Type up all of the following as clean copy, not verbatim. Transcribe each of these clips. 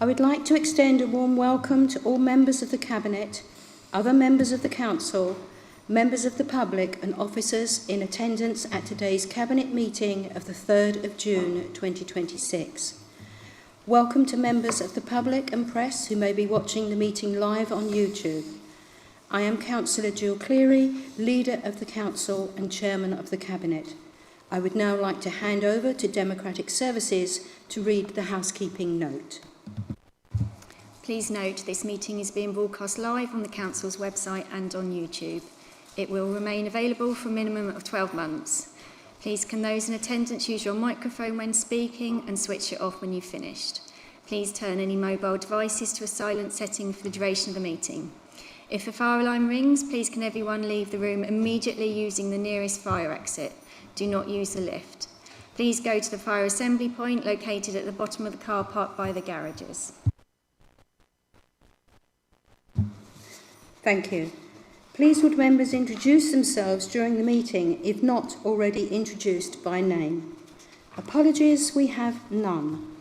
I would like to extend a warm welcome to all members of the Cabinet, other members of the Council, members of the public and officers in attendance at today's Cabinet meeting of the 3rd of June 2026. Welcome to members of the public and press who may be watching the meeting live on YouTube. I am Councillor Jill Cleary, Leader of the Council and Chairman of the Cabinet. I would now like to hand over to Democratic Services to read the housekeeping note. Please note this meeting is being broadcast live on the Council's website and on YouTube. It will remain available for a minimum of 12 months. Please can those in attendance use your microphone when speaking and switch it off when you've finished. Please turn any mobile devices to a silent setting for the duration of the meeting. If a fire alarm rings, please can everyone leave the room immediately using the nearest fire exit. Do not use the lift. Please go to the fire assembly point located at the bottom of the car park by the garages. Thank you. Please would members introduce themselves during the meeting if not already introduced by name. Apologies, we have none.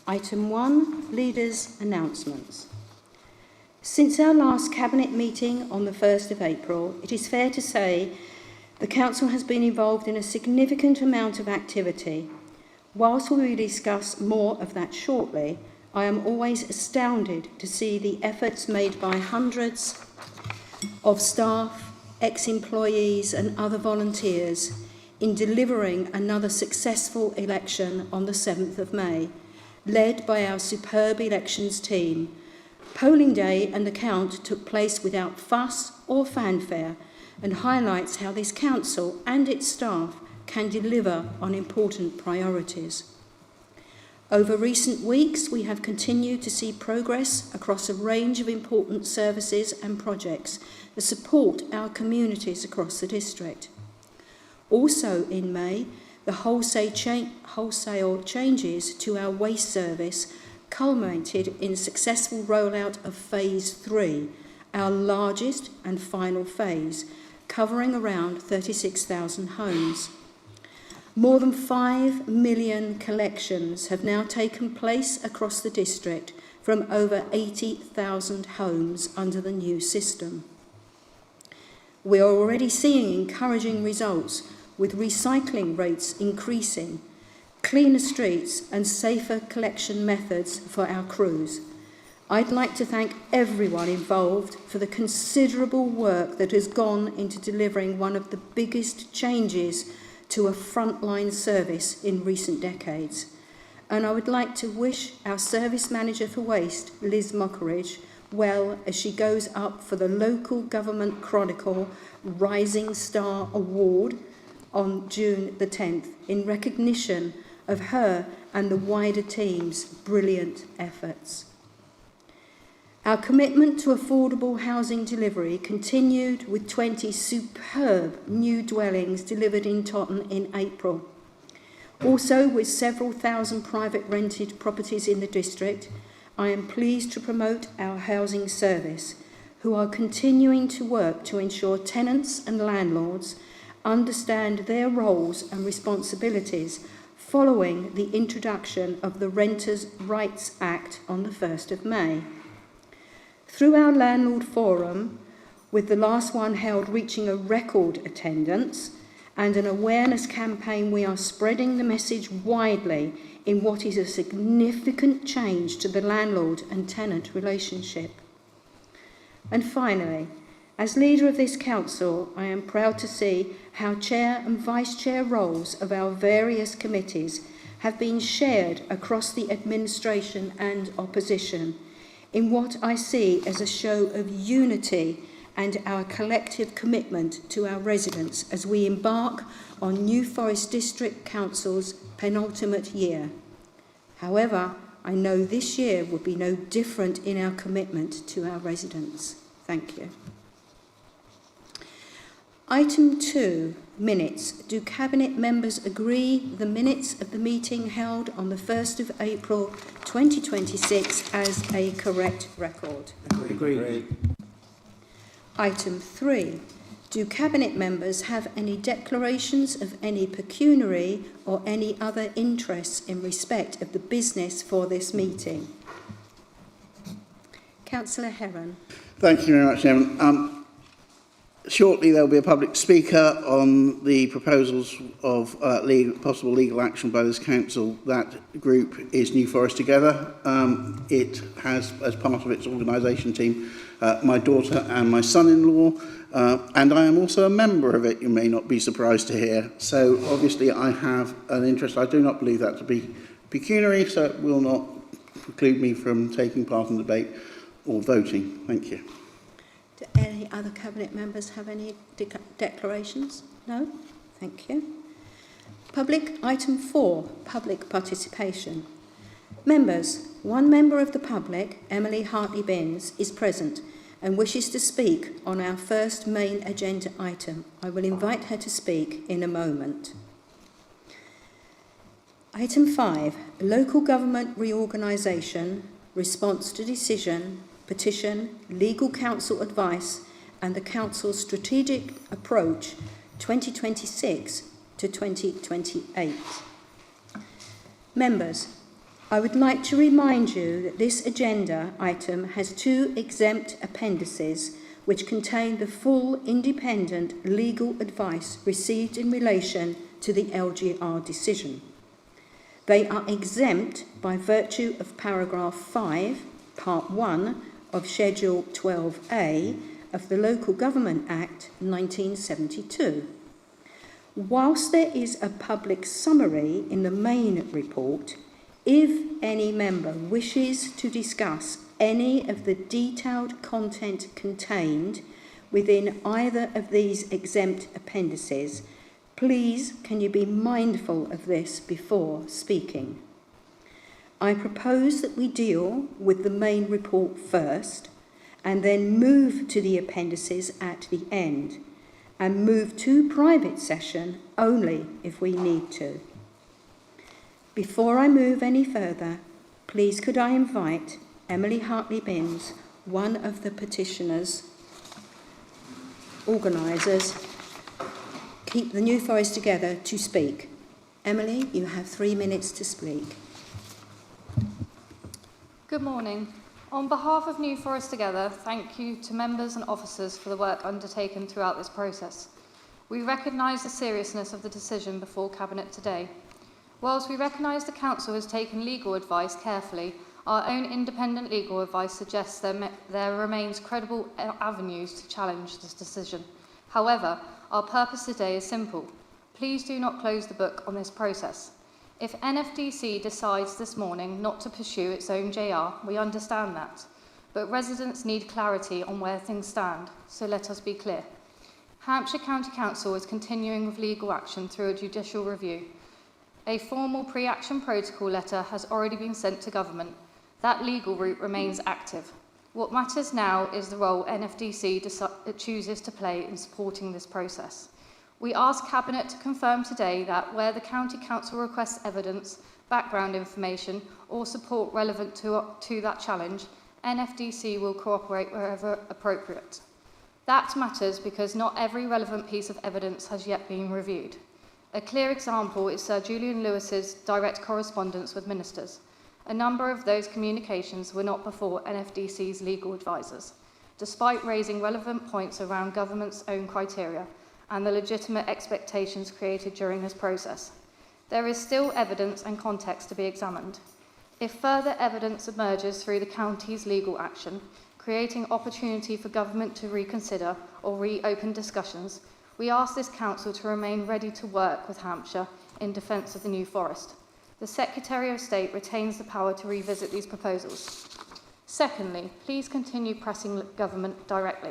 Item 1, Leaders' Announcements. Since our last Cabinet meeting on the 1st of April, it is fair to say the Council has been involved in a significant amount of activity. Whilst we will discuss more of that shortly, I am always astounded to see the efforts made by hundreds of staff, ex-employees and other volunteers in delivering another successful election on the 7th of May, led by our superb elections team. Polling day and the count took place without fuss or fanfare and highlights how this council and its staff can deliver on important priorities. Over recent weeks, we have continued to see progress across a range of important services and projects that support our communities across the district. Also in May, the wholesale changes to our waste service culminated in successful rollout of Phase 3, our largest and final phase, covering around 36,000 homes. More than 5 million collections have now taken place across the district from over 80,000 homes under the new system. We are already seeing encouraging results with recycling rates increasing, cleaner streets and safer collection methods for our crews. I'd like to thank everyone involved for the considerable work that has gone into delivering one of the biggest changes to a frontline service in recent decades. And I would like to wish our Service Manager for Waste, Liz Mockridge, well as she goes up for the Local Government Chronicle Rising Star Award on June the 10th in recognition of her and the wider team's brilliant efforts. Our commitment to affordable housing delivery continued with 20 superb new dwellings delivered in Totton in April. Also, with several thousand private rented properties in the district, I am pleased to promote our housing service, who are continuing to work to ensure tenants and landlords understand their roles and responsibilities following the introduction of the Renters' Rights Act on the 1st of May. Through our landlord forum, with the last one held reaching a record attendance, and an awareness campaign, we are spreading the message widely in what is a significant change to the landlord and tenant relationship. And finally, as leader of this council, I am proud to see how chair and vice chair roles of our various committees have been shared across the administration and opposition in what I see as a show of unity and our collective commitment to our residents as we embark on New Forest District Council's penultimate year. However, I know this year will be no different in our commitment to our residents. Thank you. Item 2, minutes. Do Cabinet members agree the minutes of the meeting held on the 1st of April 2026 as a correct record? Agreed. Item 3, do Cabinet members have any declarations of any pecuniary or any other interests in respect of the business for this meeting? Councillor Heron. Thank you very much, Chairman. Shortly there will be a public speaker on the proposals of possible legal action by this council. That group is New Forest Together. It has, as part of its organisation team, my daughter and my son-in-law, and I am also a member of it, you may not be surprised to hear. So obviously I have an interest. I do not believe that to be pecuniary, so it will not preclude me from taking part in the debate or voting. Thank you. Do any other Cabinet members have any declarations? No? Thank you. Item 4, public participation. Members, one member of the public, Emily Hartley-Binns, is present and wishes to speak on our first main agenda item. I will invite her to speak in a moment. Item 5, local government reorganisation, response to decision, petition, legal counsel advice and the Council's strategic approach 2026 to 2028. Members, I would like to remind you that this agenda item has 2 exempt appendices which contain the full independent legal advice received in relation to the LGR decision. They are exempt by virtue of paragraph 5, part 1 of Schedule 12A of the Local Government Act 1972. Whilst there is a public summary in the main report, if any member wishes to discuss any of the detailed content contained within either of these exempt appendices, please can you be mindful of this before speaking. I propose that we deal with the main report first and then move to the appendices at the end and move to private session only if we need to. Before I move any further, please could I invite Emily Hartley-Binns, one of the petitioners, organisers, Keep the New Forest Together, to speak. Emily, you have 3 minutes to speak. Good morning. On behalf of New Forest Together, thank you to members and officers for the work undertaken throughout this process. We recognise the seriousness of the decision before Cabinet today. Whilst we recognise the Council has taken legal advice carefully, our own independent legal advice suggests there remains credible avenues to challenge this decision. However, our purpose today is simple. Please do not close the book on this process. If NFDC decides this morning not to pursue its own JR, we understand that. But residents need clarity on where things stand, so let us be clear. Hampshire County Council is continuing with legal action through a judicial review. A formal pre-action protocol letter has already been sent to government. That legal route remains active. What matters now is the role NFDC chooses to play in supporting this process. We ask Cabinet to confirm today that where the County Council requests evidence, background information or support relevant to that challenge, NFDC will cooperate wherever appropriate. That matters because not every relevant piece of evidence has yet been reviewed. A clear example is Sir Julian Lewis's direct correspondence with ministers. A number of those communications were not before NFDC's legal advisors, despite raising relevant points around government's own criteria and the legitimate expectations created during this process. There is still evidence and context to be examined. If further evidence emerges through the county's legal action, creating opportunity for government to reconsider or reopen discussions, we ask this council to remain ready to work with Hampshire in defence of the New Forest. The Secretary of State retains the power to revisit these proposals. Secondly, please continue pressing government directly.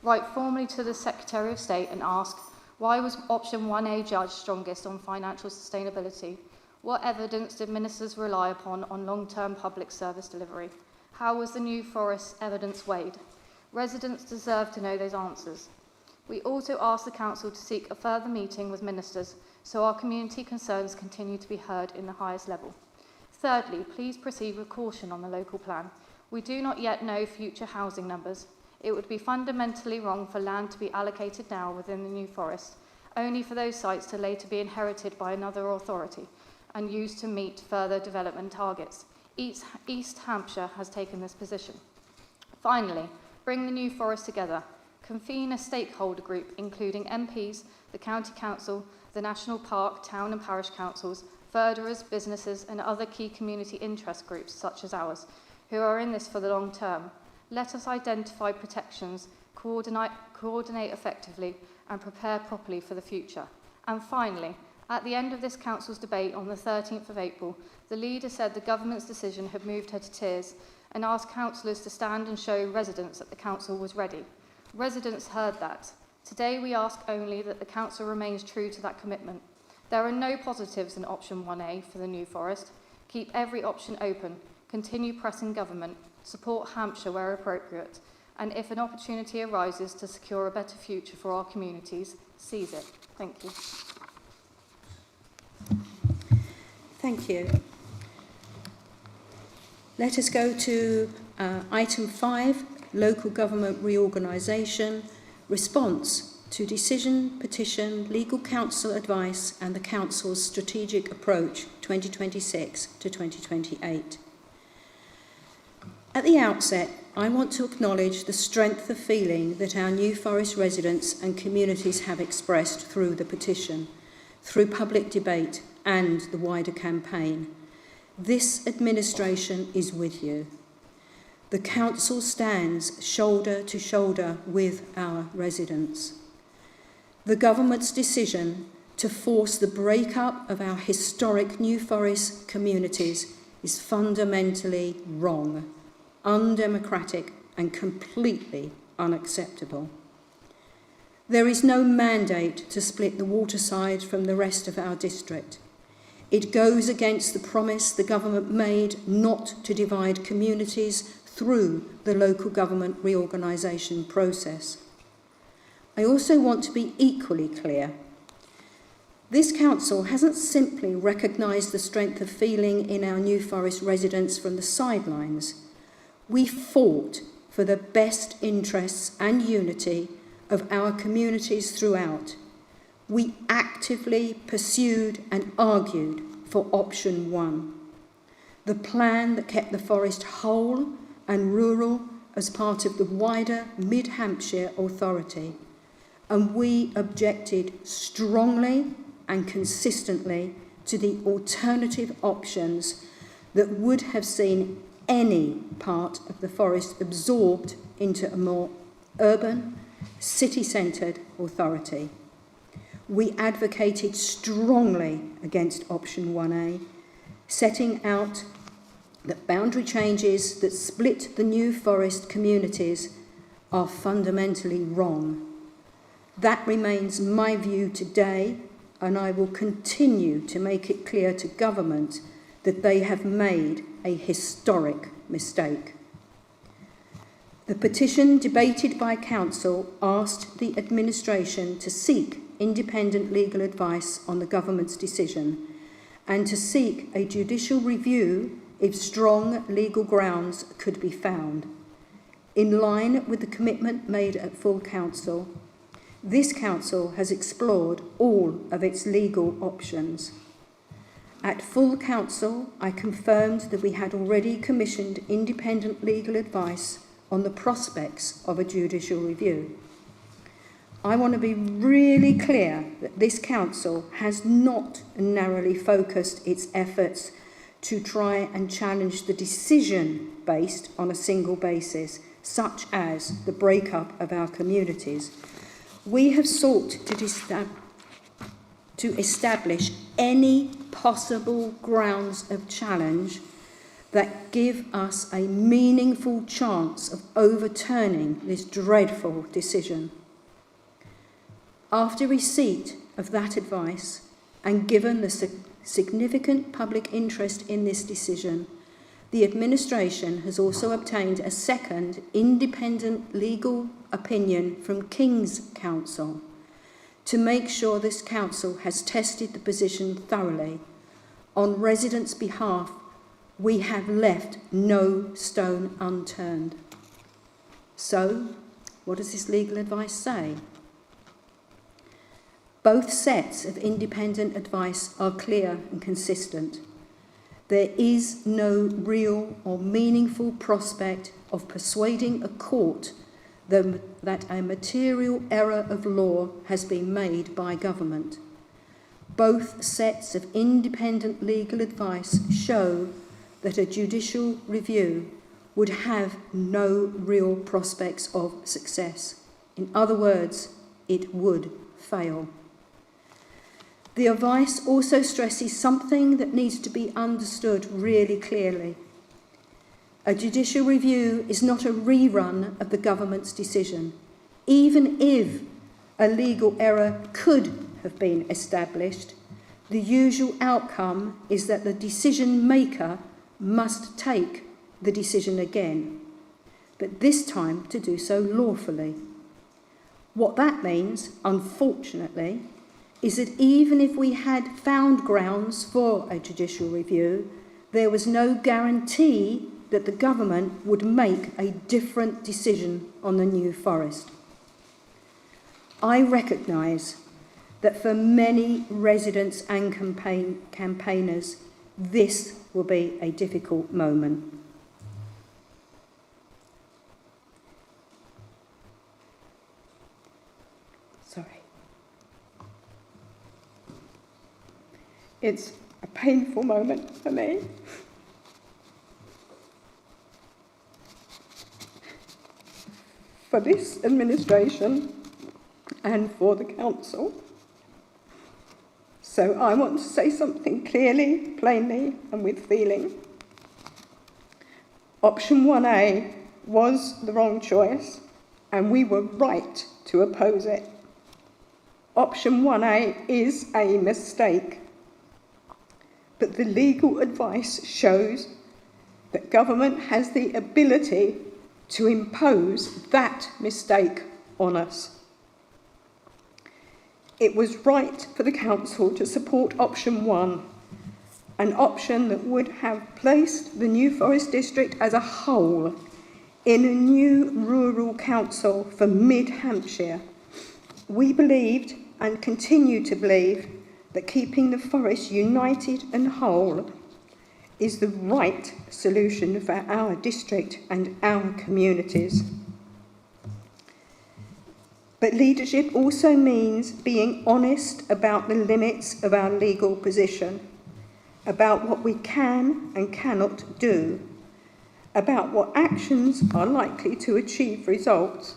Write formally to the Secretary of State and ask, why was option 1A judged strongest on financial sustainability? What evidence did ministers rely upon on long-term public service delivery? How was the New Forest evidence weighed? Residents deserve to know those answers. We also ask the Council to seek a further meeting with ministers so our community concerns continue to be heard in the highest level. Thirdly, please proceed with caution on the local plan. We do not yet know future housing numbers. It would be fundamentally wrong for land to be allocated now within the New Forest, only for those sites to later be inherited by another authority and used to meet further development targets. East Hampshire has taken this position. Finally, bring the New Forest together. Convene a stakeholder group including MPs, the County Council, the National Park, Town and Parish Councils, furtherers, businesses and other key community interest groups such as ours, who are in this for the long term. Let us identify protections, coordinate effectively and prepare properly for the future. And finally, at the end of this Council's debate on the 13th of April, the leader said the government's decision had moved her to tears and asked councillors to stand and show residents that the Council was ready. Residents heard that. Today we ask only that the Council remains true to that commitment. There are no positives in option 1A for the New Forest. Keep every option open, continue pressing government, support Hampshire where appropriate, and if an opportunity arises to secure a better future for our communities, seize it. Thank you. Thank you. Let us go to item 5, local government reorganisation, response to decision, petition, legal counsel advice and the Council's strategic approach 2026 to 2028. At the outset, I want to acknowledge the strength of feeling that our New Forest residents and communities have expressed through the petition, through public debate and the wider campaign. This administration is with you. The Council stands shoulder to shoulder with our residents. The government's decision to force the break-up of our historic New Forest communities is fundamentally wrong, undemocratic and completely unacceptable. There is no mandate to split the waterside from the rest of our district. It goes against the promise the government made not to divide communities through the local government reorganisation process. I also want to be equally clear. This Council hasn't simply recognised the strength of feeling in our New Forest residents from the sidelines. We fought for the best interests and unity of our communities throughout. We actively pursued and argued for option 1, the plan that kept the forest whole and rural as part of the wider Mid-Hampshire Authority, and we objected strongly and consistently to the alternative options that would have seen any part of the forest absorbed into a more urban, city-centred authority. We advocated strongly against option 1A, setting out that boundary changes that split the New Forest communities are fundamentally wrong. That remains my view today, and I will continue to make it clear to government that they have made a historic mistake. The petition debated by Council asked the administration to seek independent legal advice on the government's decision and to seek a judicial review if strong legal grounds could be found. In line with the commitment made at full Council, this Council has explored all of its legal options. At full Council, I confirmed that we had already commissioned independent legal advice on the prospects of a judicial review. I want to be really clear that this Council has not narrowly focused its efforts to try and challenge the decision based on a single basis, such as the breakup of our communities. We have sought to establish any possible grounds of challenge that give us a meaningful chance of overturning this dreadful decision. After receipt of that advice, and given the significant public interest in this decision, the administration has also obtained a second independent legal opinion from King's Counsel to make sure this Council has tested the position thoroughly. On residents' behalf, we have left no stone unturned. So, what does this legal advice say? Both sets of independent advice are clear and consistent. There is no real or meaningful prospect of persuading a court that a material error of law has been made by government. Both sets of independent legal advice show that a judicial review would have no real prospects of success. In other words, it would fail. The advice also stresses something that needs to be understood really clearly. A judicial review is not a rerun of the government's decision, even if a legal error could have been established. The usual outcome is that the decision maker must take the decision again, but this time to do so lawfully. What that means, unfortunately, is that even if we had found grounds for a judicial review, there was no guarantee that the government would make a different decision on the New Forest. I recognise that for many residents and campaigners, this will be a difficult moment. Sorry. It's a painful moment for me. For this administration and for the council. So I want to say something clearly, plainly and with feeling. Option 1A was the wrong choice and we were right to oppose it. Option 1A is a mistake. But the legal advice shows that government has the ability to impose that mistake on us. It was right for the council to support option 1, an option that would have placed the New Forest district as a whole in a new rural council for mid-Hampshire. We believed and continue to believe that keeping the forest united and whole is the right solution for our district and our communities. But leadership also means being honest about the limits of our legal position, about what we can and cannot do, about what actions are likely to achieve results,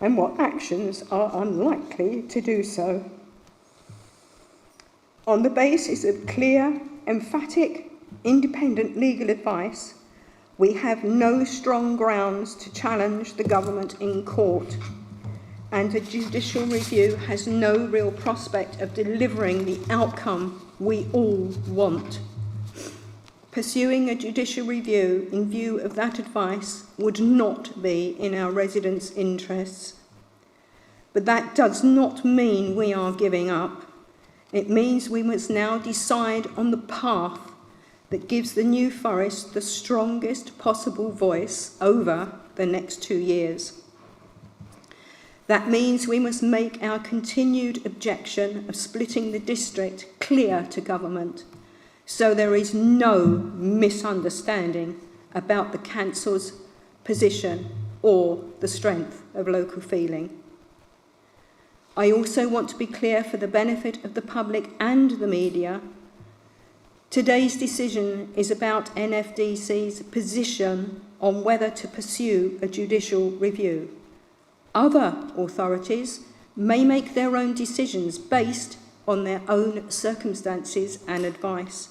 and what actions are unlikely to do so. On the basis of clear, emphatic, independent legal advice, we have no strong grounds to challenge the government in court, and a judicial review has no real prospect of delivering the outcome we all want. Pursuing a judicial review in view of that advice would not be in our residents' interests. But that does not mean we are giving up. It means we must now decide on the path that gives the New Forest the strongest possible voice over the next 2 years. That means we must make our continued objection of splitting the district clear to government, so there is no misunderstanding about the council's position or the strength of local feeling. I also want to be clear for the benefit of the public and the media. Today's decision is about NFDC's position on whether to pursue a judicial review. Other authorities may make their own decisions based on their own circumstances and advice.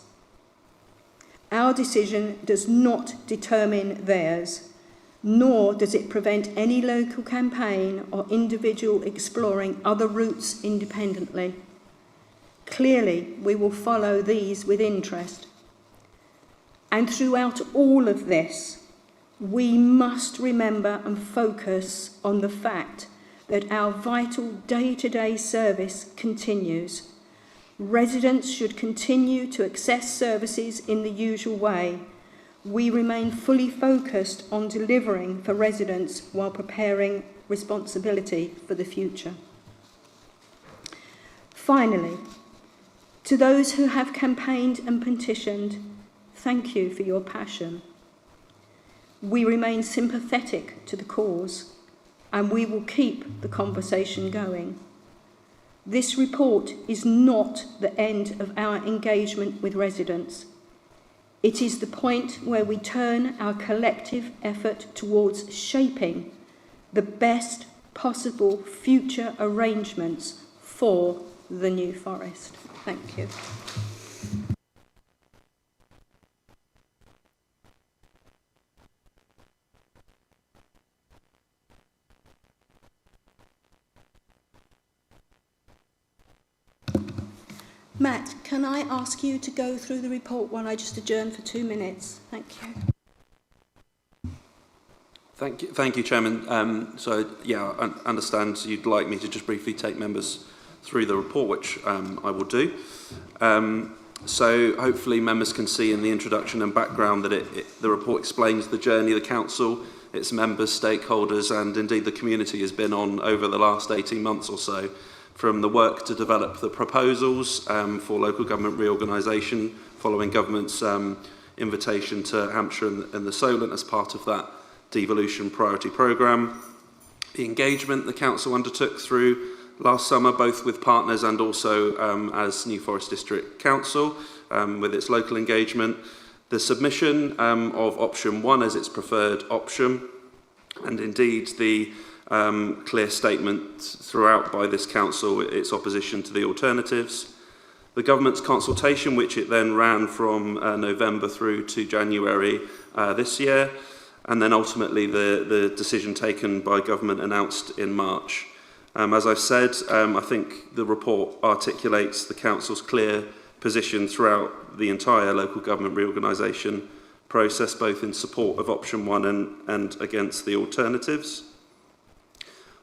Our decision does not determine theirs, nor does it prevent any local campaign or individual exploring other routes independently. Clearly, we will follow these with interest. And throughout all of this, we must remember and focus on the fact that our vital day-to-day service continues. Residents should continue to access services in the usual way. We remain fully focused on delivering for residents while preparing responsibility for the future. Finally, to those who have campaigned and petitioned, thank you for your passion. We remain sympathetic to the cause, and we will keep the conversation going. This report is not the end of our engagement with residents. It is the point where we turn our collective effort towards shaping the best possible future arrangements for the New Forest. Thank you. Matt, can I ask you to go through the report while I just adjourn for 2 minutes? Thank you. Thank you, Chairman. I understand you'd like me to just briefly take members through the report, which I will do. So hopefully members can see in the introduction and background that the report explains the journey the Council, its members, stakeholders and indeed the community has been on over the last 18 months or so, from the work to develop the proposals for local government reorganisation following government's invitation to Hampshire and the Solent as part of that devolution priority programme. The engagement the Council undertook through last summer, both with partners and also as New Forest District Council, with its local engagement. The submission of option 1 as its preferred option, and indeed the clear statement throughout by this Council its opposition to the alternatives. The Government's consultation, which it then ran from November through to January this year, and then ultimately the decision taken by Government announced in March. As I've said, I think the report articulates the Council's clear position throughout the entire local government reorganisation process, both in support of option 1 and against the alternatives.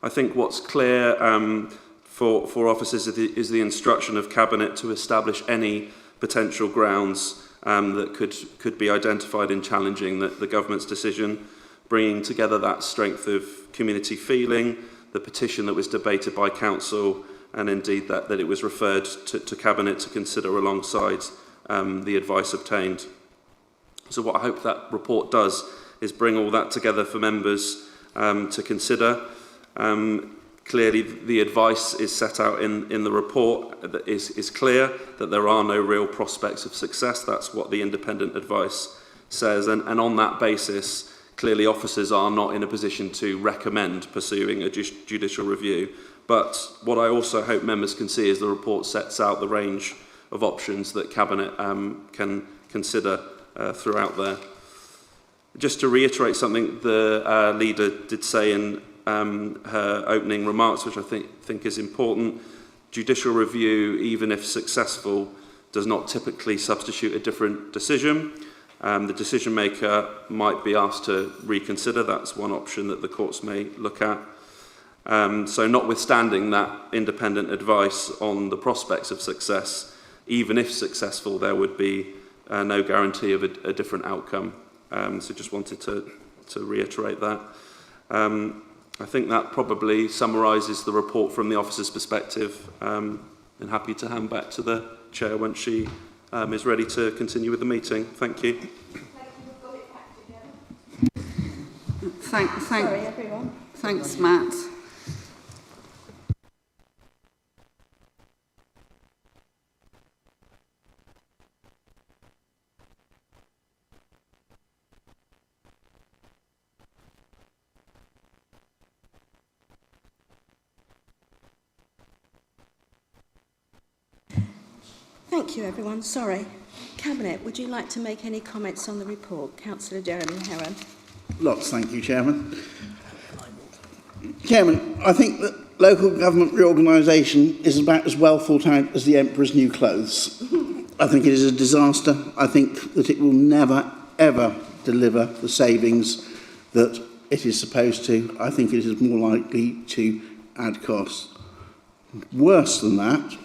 I think what's clear for officers is the instruction of Cabinet to establish any potential grounds that could be identified in challenging the Government's decision, bringing together that strength of community feeling, the petition that was debated by Council, and indeed that it was referred to Cabinet to consider alongside the advice obtained. So what I hope that report does is bring all that together for members to consider. Clearly, the advice is set out in the report that is clear that there are no real prospects of success. That's what the independent advice says. And on that basis, clearly officers are not in a position to recommend pursuing a judicial review. But what I also hope members can see is the report sets out the range of options that Cabinet can consider throughout there. Just to reiterate something the leader did say in her opening remarks, which I think is important. Judicial review, even if successful, does not typically substitute a different decision. The decision maker might be asked to reconsider. That's one option that the courts may look at. So notwithstanding that independent advice on the prospects of success, even if successful, there would be no guarantee of a different outcome. So just wanted to reiterate that. I think that probably summarises the report from the officer's perspective, and happy to hand back to the chair once she is ready to continue with the meeting. Thank you. Sorry, everyone. Thanks, Matt. Thank you, everyone. Sorry. Cabinet, would you like to make any comments on the report? Councillor Jeremy Heron. Lots, thank you, Chairman. Chairman, I think that local government reorganisation is about as well thought out as the Emperor's new clothes. I think it is a disaster. I think that it will never, ever deliver the savings that it is supposed to. I think it is more likely to add costs. Worse than that,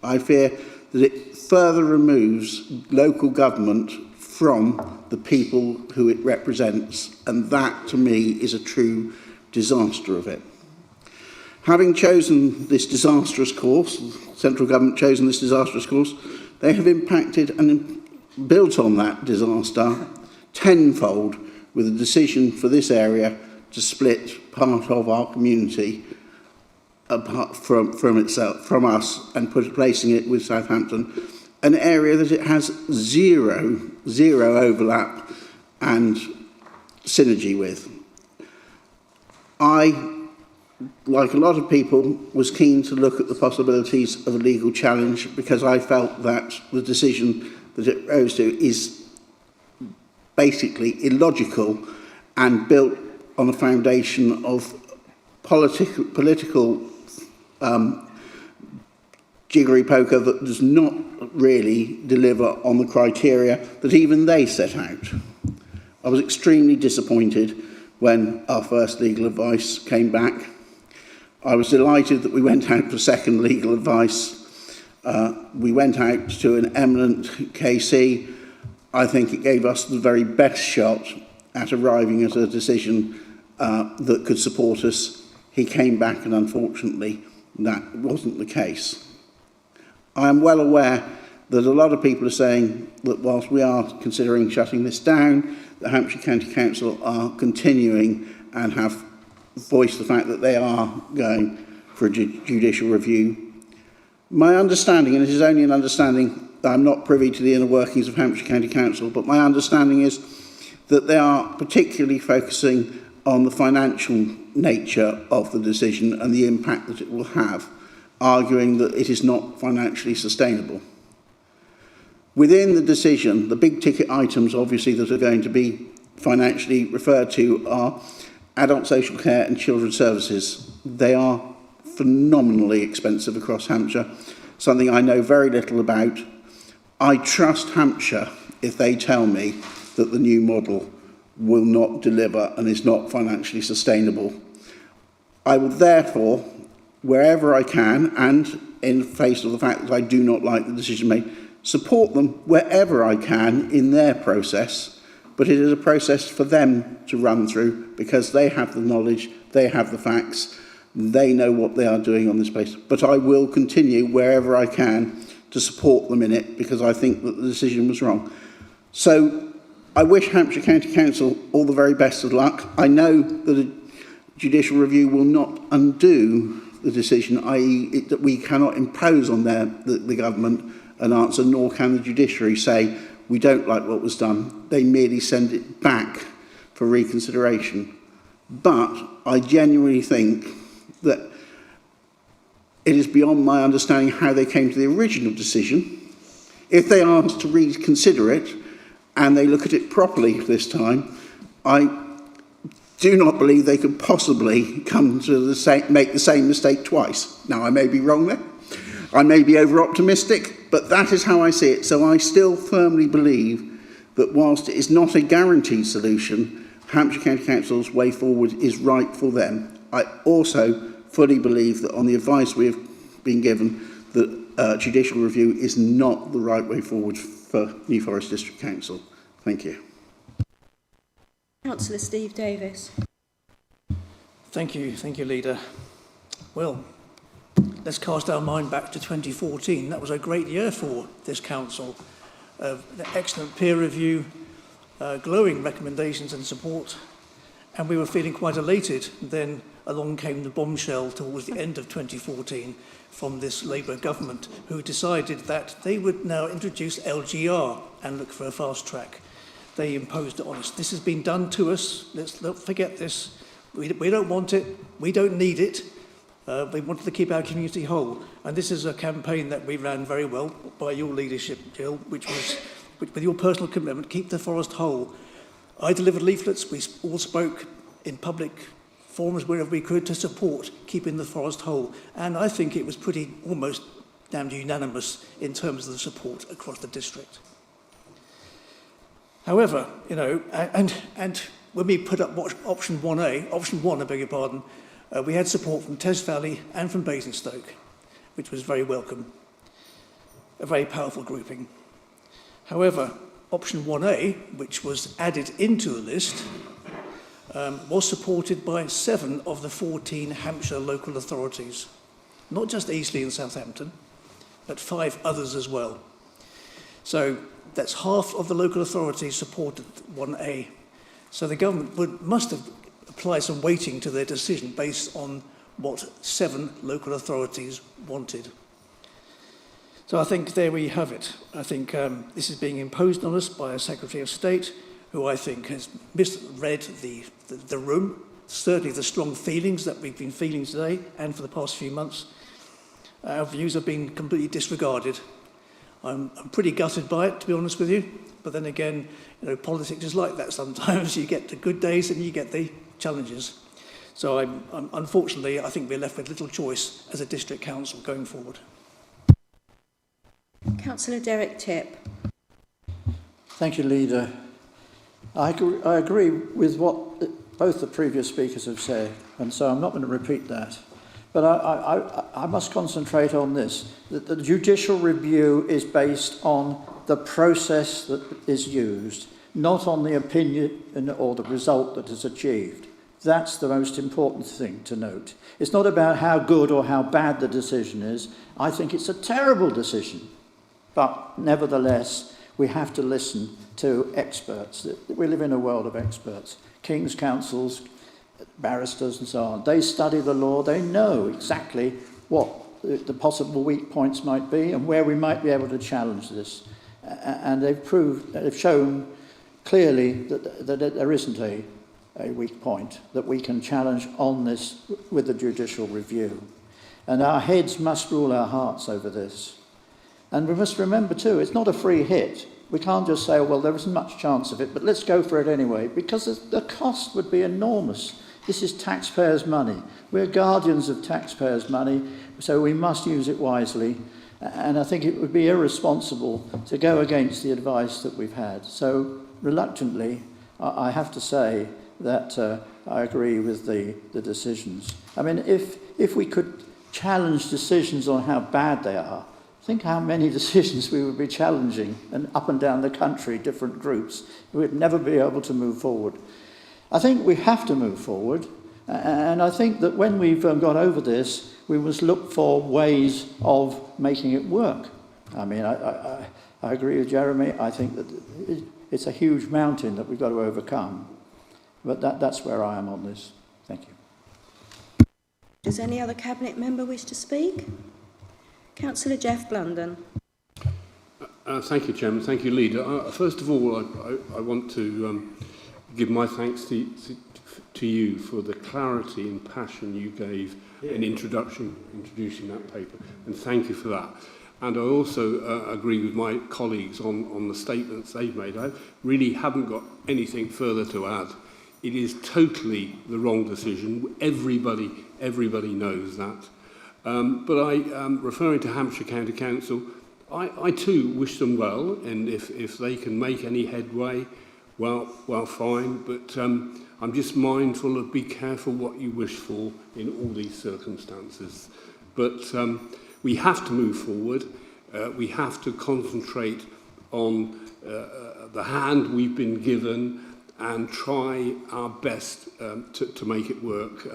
I fear that it further removes local government from the people who it represents, and that, to me, is a true disaster of it. Having chosen this disastrous course, central government chosen this disastrous course, they have impacted and built on that disaster tenfold with a decision for this area to split part of our community apart from us and placing it with Southampton, an area that it has zero overlap and synergy with. I, like a lot of people, was keen to look at the possibilities of a legal challenge because I felt that the decision that it rose to is basically illogical and built on a foundation of political jiggery poker that does not really deliver on the criteria that even they set out. I was extremely disappointed when our first legal advice came back. I was delighted that we went out for second legal advice. We went out to an eminent KC. I think it gave us the very best shot at arriving at a decision that could support us. He came back, and unfortunately that wasn't the case. I am well aware that a lot of people are saying that whilst we are considering shutting this down, the Hampshire County Council are continuing and have voiced the fact that they are going for a judicial review. My understanding, and it is only an understanding, I'm not privy to the inner workings of Hampshire County Council, but my understanding is that they are particularly focusing on the financial nature of the decision and the impact that it will have, arguing that it is not financially sustainable. Within the decision, the big ticket items obviously that are going to be financially referred to are adult social care and children's services. They are phenomenally expensive across Hampshire, something I know very little about. I trust Hampshire if they tell me that the new model will not deliver and is not financially sustainable. I will therefore, wherever I can, and in the face of the fact that I do not like the decision made, support them wherever I can in their process, but it is a process for them to run through because they have the knowledge, they have the facts, they know what they are doing on this place. But I will continue wherever I can to support them in it because I think that the decision was wrong. So I wish Hampshire County Council all the very best of luck. I know that a judicial review will not undo the decision, i.e. that we cannot impose on the government an answer, nor can the judiciary say, we don't like what was done. They merely send it back for reconsideration. But I genuinely think that it is beyond my understanding how they came to the original decision. If they are to reconsider it, and they look at it properly this time, I do not believe they could possibly come to make the same mistake twice. Now, I may be wrong there. I may be over-optimistic, but that is how I see it. So I still firmly believe that whilst it is not a guaranteed solution, Hampshire County Council's way forward is right for them. I also fully believe that on the advice we have been given, that judicial review is not the right way forward for New Forest District Council. Thank you. Councillor Steve Davis. Thank you, Leader. Well, let's cast our mind back to 2014. That was a great year for this council. Excellent peer review, glowing recommendations and support, and we were feeling quite elated. Then along came the bombshell towards the end of 2014 from this Labour government, who decided that they would now introduce LGR and look for a fast track. They imposed it on us. This has been done to us. Let's not forget this. We don't want it. We don't need it. We wanted to keep our community whole. And this is a campaign that we ran very well by your leadership, Jill, which was, with your personal commitment, keep the forest whole. I delivered leaflets. We all spoke in public forums wherever we could to support keeping the forest whole. And I think it was pretty almost damned unanimous in terms of the support across the district. However, you know, and when we put up option 1, I beg your pardon, we had support from Tess Valley and from Basingstoke, which was very welcome, a very powerful grouping. However, option 1A, which was added into the list, was supported by 7 of the 14 Hampshire local authorities, not just Eastleigh and Southampton, but 5 others as well. So that's half of the local authorities supported 1A. So the government must have applied some weighting to their decision based on what 7 local authorities wanted. So I think there we have it. I think this is being imposed on us by a Secretary of State who I think has misread the room, certainly the strong feelings that we've been feeling today and for the past few months. Our views have been completely disregarded. I'm pretty gutted by it, to be honest with you. But then again, you know, politics is like that sometimes. You get the good days and you get the challenges. So unfortunately, I think we're left with little choice as a district council going forward. Councillor Derek Tipp. Thank you, Leader. I agree with what both the previous speakers have said, and so I'm not going to repeat that. But I must concentrate on this. That the judicial review is based on the process that is used, not on the opinion or the result that is achieved. That's the most important thing to note. It's not about how good or how bad the decision is. I think it's a terrible decision. But nevertheless, we have to listen to experts. We live in a world of experts. King's counsels, barristers and so on. They study the law. They know exactly what the possible weak points might be and where we might be able to challenge this. And they've shown clearly that there isn't a weak point that we can challenge on this with the judicial review. And our heads must rule our hearts over this. And we must remember too, it's not a free hit. We can't just say, oh, well, there isn't much chance of it, but let's go for it anyway, because the cost would be enormous. This is taxpayers' money. We're guardians of taxpayers' money, so we must use it wisely. And I think it would be irresponsible to go against the advice that we've had. So reluctantly, I have to say that I agree with the decisions. I mean, if we could challenge decisions on how bad they are, think how many decisions we would be challenging, and up and down the country, different groups. We would never be able to move forward. I think we have to move forward, and I think that when we've got over this, we must look for ways of making it work. I mean, I agree with Jeremy. I think that it's a huge mountain that we've got to overcome. But that's where I am on this. Thank you. Does any other Cabinet member wish to speak? Councillor Jeff Blunden. Thank you, Chairman. Thank you, Leader. First of all, I want to give my thanks to you for the clarity and passion you gave in introducing that paper, and thank you for that. And I also agree with my colleagues on the statements they've made. I really haven't got anything further to add. It is totally the wrong decision. Everybody knows that. But referring to Hampshire County Council, I too wish them well, and if they can make any headway, well, fine. But I'm just mindful of be careful what you wish for in all these circumstances. But we have to move forward. We have to concentrate on the hand we've been given and try our best to make it work.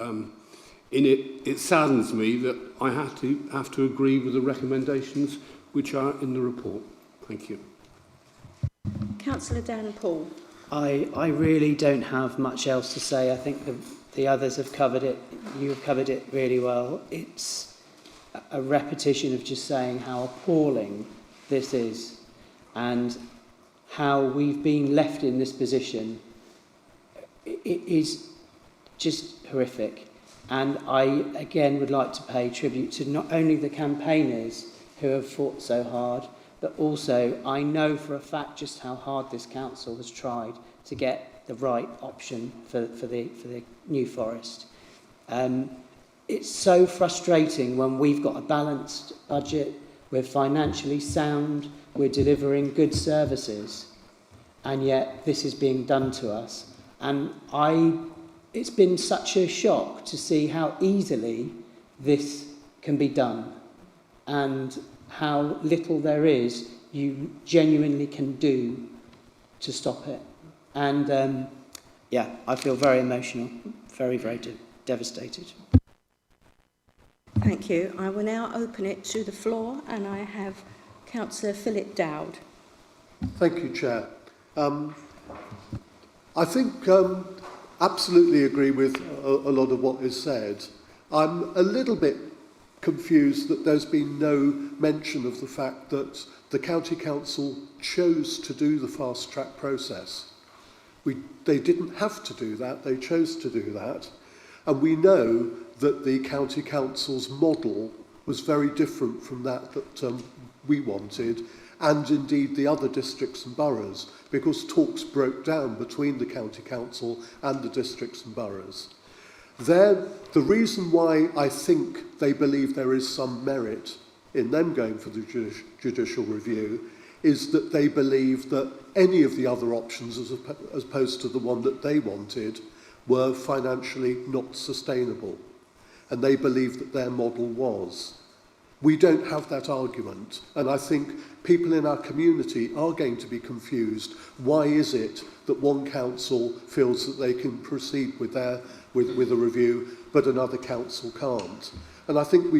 It saddens me that I have to agree with the recommendations which are in the report. Thank you. Councillor Dan Paul. I really don't have much else to say. I think the others have covered it. You've covered it really well. It's a repetition of just saying how appalling this is and how we've been left in this position. It is just horrific. And I, again, would like to pay tribute to not only the campaigners who have fought so hard, but also I know for a fact just how hard this council has tried to get the right option for the New Forest. It's so frustrating when we've got a balanced budget, we're financially sound, we're delivering good services, and yet this is being done to us. And it's been such a shock to see how easily this can be done and how little there is you genuinely can do to stop it. And I feel very emotional, very, very devastated. Thank you. I will now open it to the floor, and I have Councillor Philip Dowd. Thank you, Chair. I think absolutely agree with a lot of what is said. I'm a little bit confused that there's been no mention of the fact that the County Council chose to do the fast track process. They didn't have to do that, they chose to do that. And we know that the County Council's model was very different from that we wanted, and indeed the other districts and boroughs, because talks broke down between the County Council and the districts and boroughs. The reason why I think they believe there is some merit in them going for the judicial review is that they believe that any of the other options, as opposed to the one that they wanted, were financially not sustainable. And they believe that their model was. We don't have that argument, and I think people in our community are going to be confused. Why is it that one council feels that they can proceed with a review, but another council can't? And I think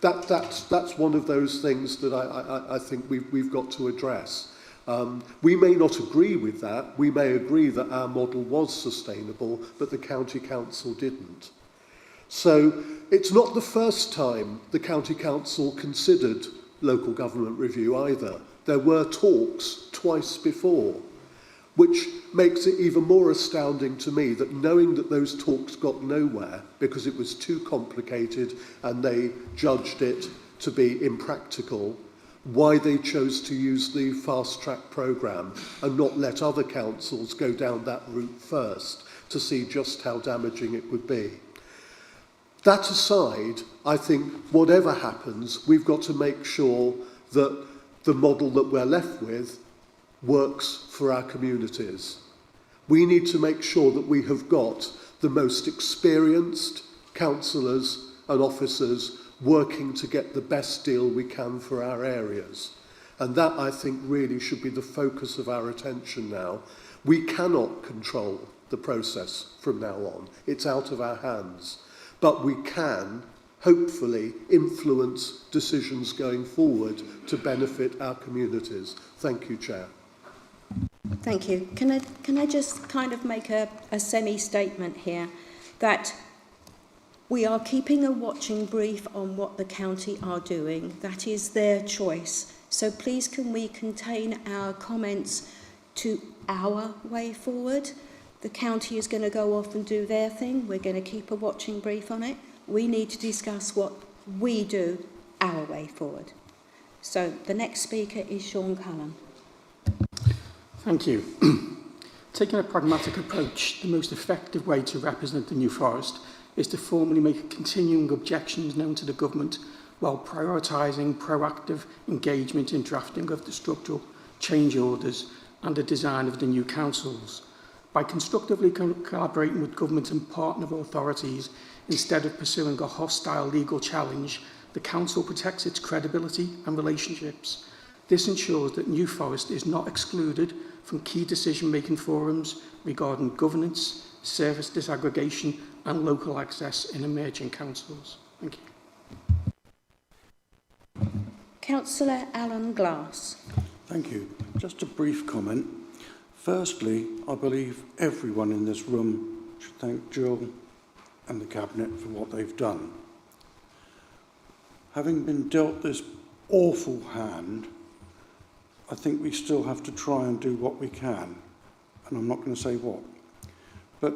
that's one of those things that I think we've got to address. We may not agree with that. We may agree that our model was sustainable, but the county council didn't. So it's not the first time the County Council considered local government review either. There were talks twice before, which makes it even more astounding to me that knowing that those talks got nowhere because it was too complicated and they judged it to be impractical, why they chose to use the fast track programme and not let other councils go down that route first to see just how damaging it would be. That aside, I think whatever happens, we've got to make sure that the model that we're left with works for our communities. We need to make sure that we have got the most experienced councillors and officers working to get the best deal we can for our areas. And that, I think, really should be the focus of our attention now. We cannot control the process from now on. It's out of our hands. But we can, hopefully, influence decisions going forward to benefit our communities. Thank you, Chair. Thank you. Can I just kind of make a semi-statement here that we are keeping a watching brief on what the county are doing. That is their choice. So please can we contain our comments to our way forward? The county is going to go off and do their thing. We're going to keep a watching brief on it. We need to discuss what we do our way forward. So the next speaker is Sean Cullen. Thank you. Taking a pragmatic approach, the most effective way to represent the New Forest is to formally make continuing objections known to the government while prioritising proactive engagement in drafting of the structural change orders and the design of the new councils. By constructively collaborating with government and partner authorities instead of pursuing a hostile legal challenge, the council protects its credibility and relationships. This ensures that New Forest is not excluded from key decision-making forums regarding governance, service disaggregation and local access in emerging councils. Thank you. Councillor Alan Glass. Thank you. Just a brief comment. Firstly, I believe everyone in this room should thank Jill and the Cabinet for what they've done. Having been dealt this awful hand, I think we still have to try and do what we can, and I'm not going to say what. But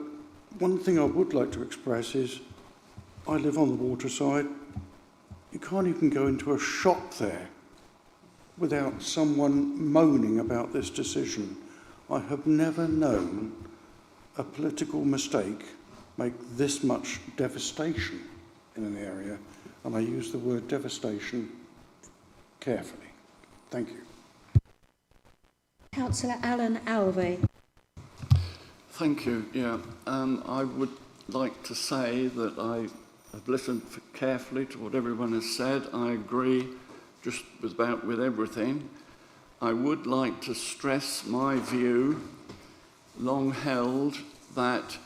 one thing I would like to express is I live on the waterside. You can't even go into a shop there without someone moaning about this decision. I have never known a political mistake make this much devastation in an area, and I use the word devastation carefully. Thank you. Councillor Alan Alvey. Thank you. I would like to say that I have listened carefully to what everyone has said. I agree just about with everything. I would like to stress my view, long held, that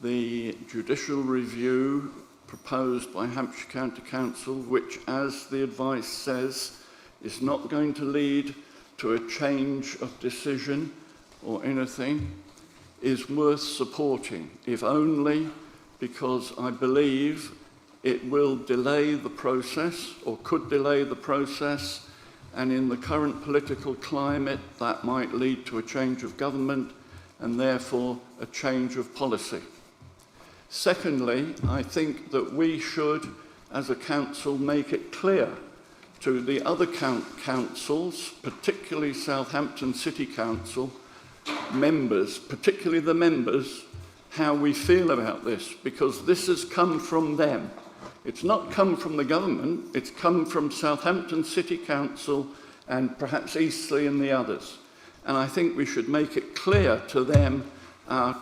the judicial review proposed by Hampshire County Council, which, as the advice says, is not going to lead to a change of decision or anything, is worth supporting, if only because I believe it will delay the process, or could delay the process, and in the current political climate that might lead to a change of government and therefore a change of policy. Secondly, I think that we should, as a council, make it clear to the other councils, particularly Southampton City Council members, particularly the members, how we feel about this, because this has come from them. It's not come from the government, it's come from Southampton City Council and perhaps Eastleigh and the others. And I think we should make it clear to them our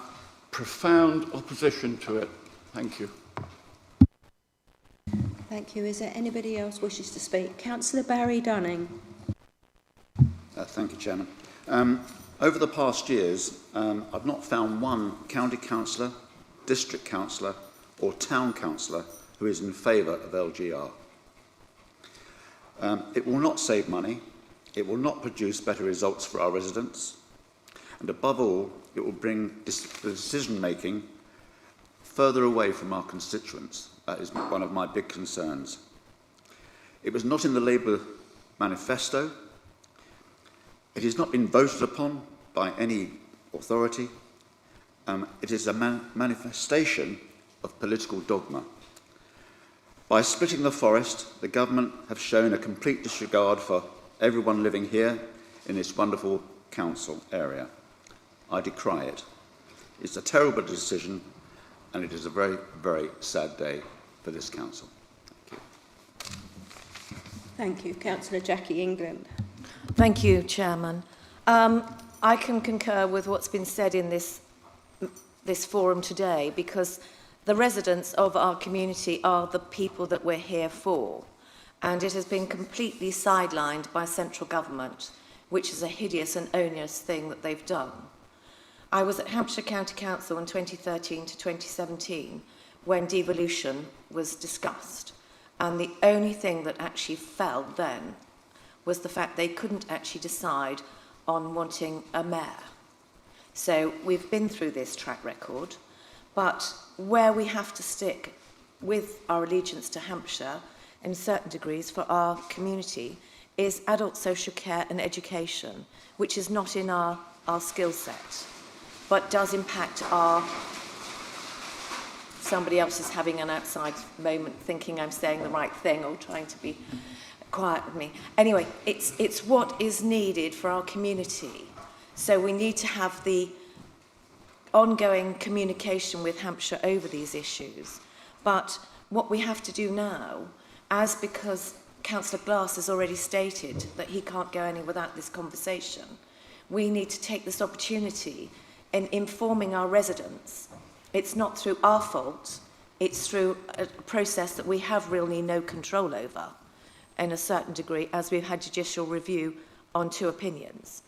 profound opposition to it. Thank you. Thank you. Is there anybody else wishes to speak? Councillor Barry Dunning. Thank you, Chairman. Over the past years, I've not found one county councillor, district councillor or town councillor who is in favour of LGR. It will not save money, it will not produce better results for our residents, and above all, it will bring the decision-making further away from our constituents. That is one of my big concerns. It was not in the Labour manifesto. It has not been voted upon by any authority. It is a manifestation of political dogma. By splitting the forest, the government have shown a complete disregard for everyone living here in this wonderful council area. I decry it. It's a terrible decision, and it is a very, very sad day for this council. Thank you. Councillor Jackie England. Thank you, Chairman. I can concur with what's been said in this forum today, because the residents of our community are the people that we're here for, and it has been completely sidelined by central government, which is a hideous and onerous thing that they've done. I was at Hampshire County Council in 2013 to 2017 when devolution was discussed, and the only thing that actually fell then was the fact they couldn't actually decide on wanting a mayor. So we've been through this track record, but where we have to stick with our allegiance to Hampshire in certain degrees for our community is adult social care and education, which is not in our skill set, but does impact our... Somebody else is having an outside moment thinking I'm saying the right thing or trying to be quiet with me. Anyway, it's what is needed for our community. So we need to have the ongoing communication with Hampshire over these issues. But what we have to do now, because Councillor Glass has already stated that he can't go anywhere without this conversation, we need to take this opportunity in informing our residents. It's not through our fault, it's through a process that we have really no control over in a certain degree, as we've had judicial review on 2 opinions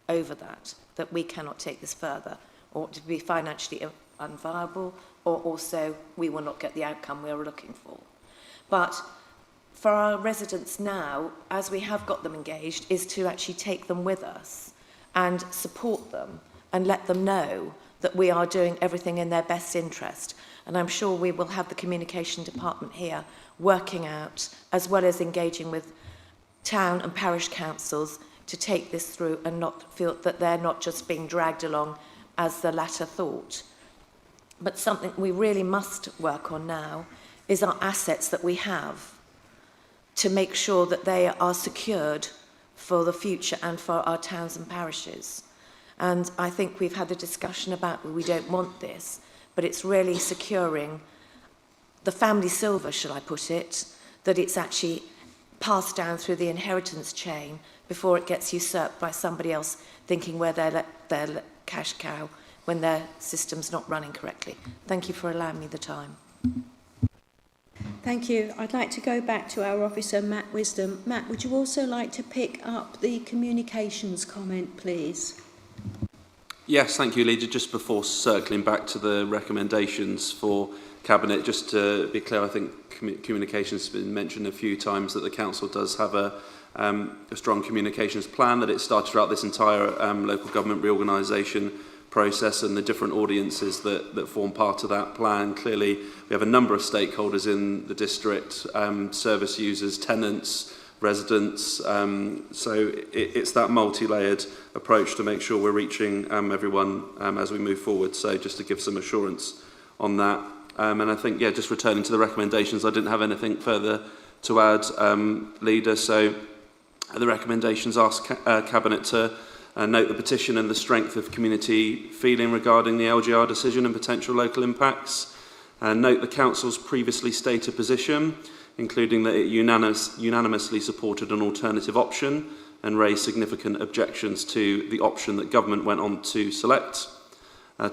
over that we cannot take this further, or to be financially unviable, or also we will not get the outcome we are looking for. But for our residents now, as we have got them engaged, is to actually take them with us and support them and let them know that we are doing everything in their best interest. And I'm sure we will have the communication department here working out, as well as engaging with town and parish councils to take this through and not feel that they're not just being dragged along as the latter thought. But something we really must work on now is our assets that we have to make sure that they are secured for the future and for our towns and parishes. And I think we've had a discussion about we don't want this, but it's really securing the family silver, shall I put it, that it's actually passed down through the inheritance chain before it gets usurped by somebody else thinking where their cash cow when their system's not running correctly. Thank you for allowing me the time. Thank you. I'd like to go back to our officer, Matt Wisdom. Matt, would you also like to pick up the communications comment, please? Yes, thank you, Leader. Just before circling back to the recommendations for Cabinet, just to be clear, I think communications has been mentioned a few times, that the Council does have a strong communications plan, that it started throughout this entire local government reorganisation process and the different audiences that form part of that plan. Clearly, we have a number of stakeholders in the district, service users, tenants, residents. So it's that multi-layered approach to make sure we're reaching everyone as we move forward. So just to give some assurance on that. And I think, yeah, just returning to the recommendations, I didn't have anything further to add, Leader. So the recommendations ask Cabinet to note the petition and the strength of community feeling regarding the LGR decision and potential local impacts. Note the Council's previously stated position, including that it unanimously supported an alternative option and raised significant objections to the option that Government went on to select.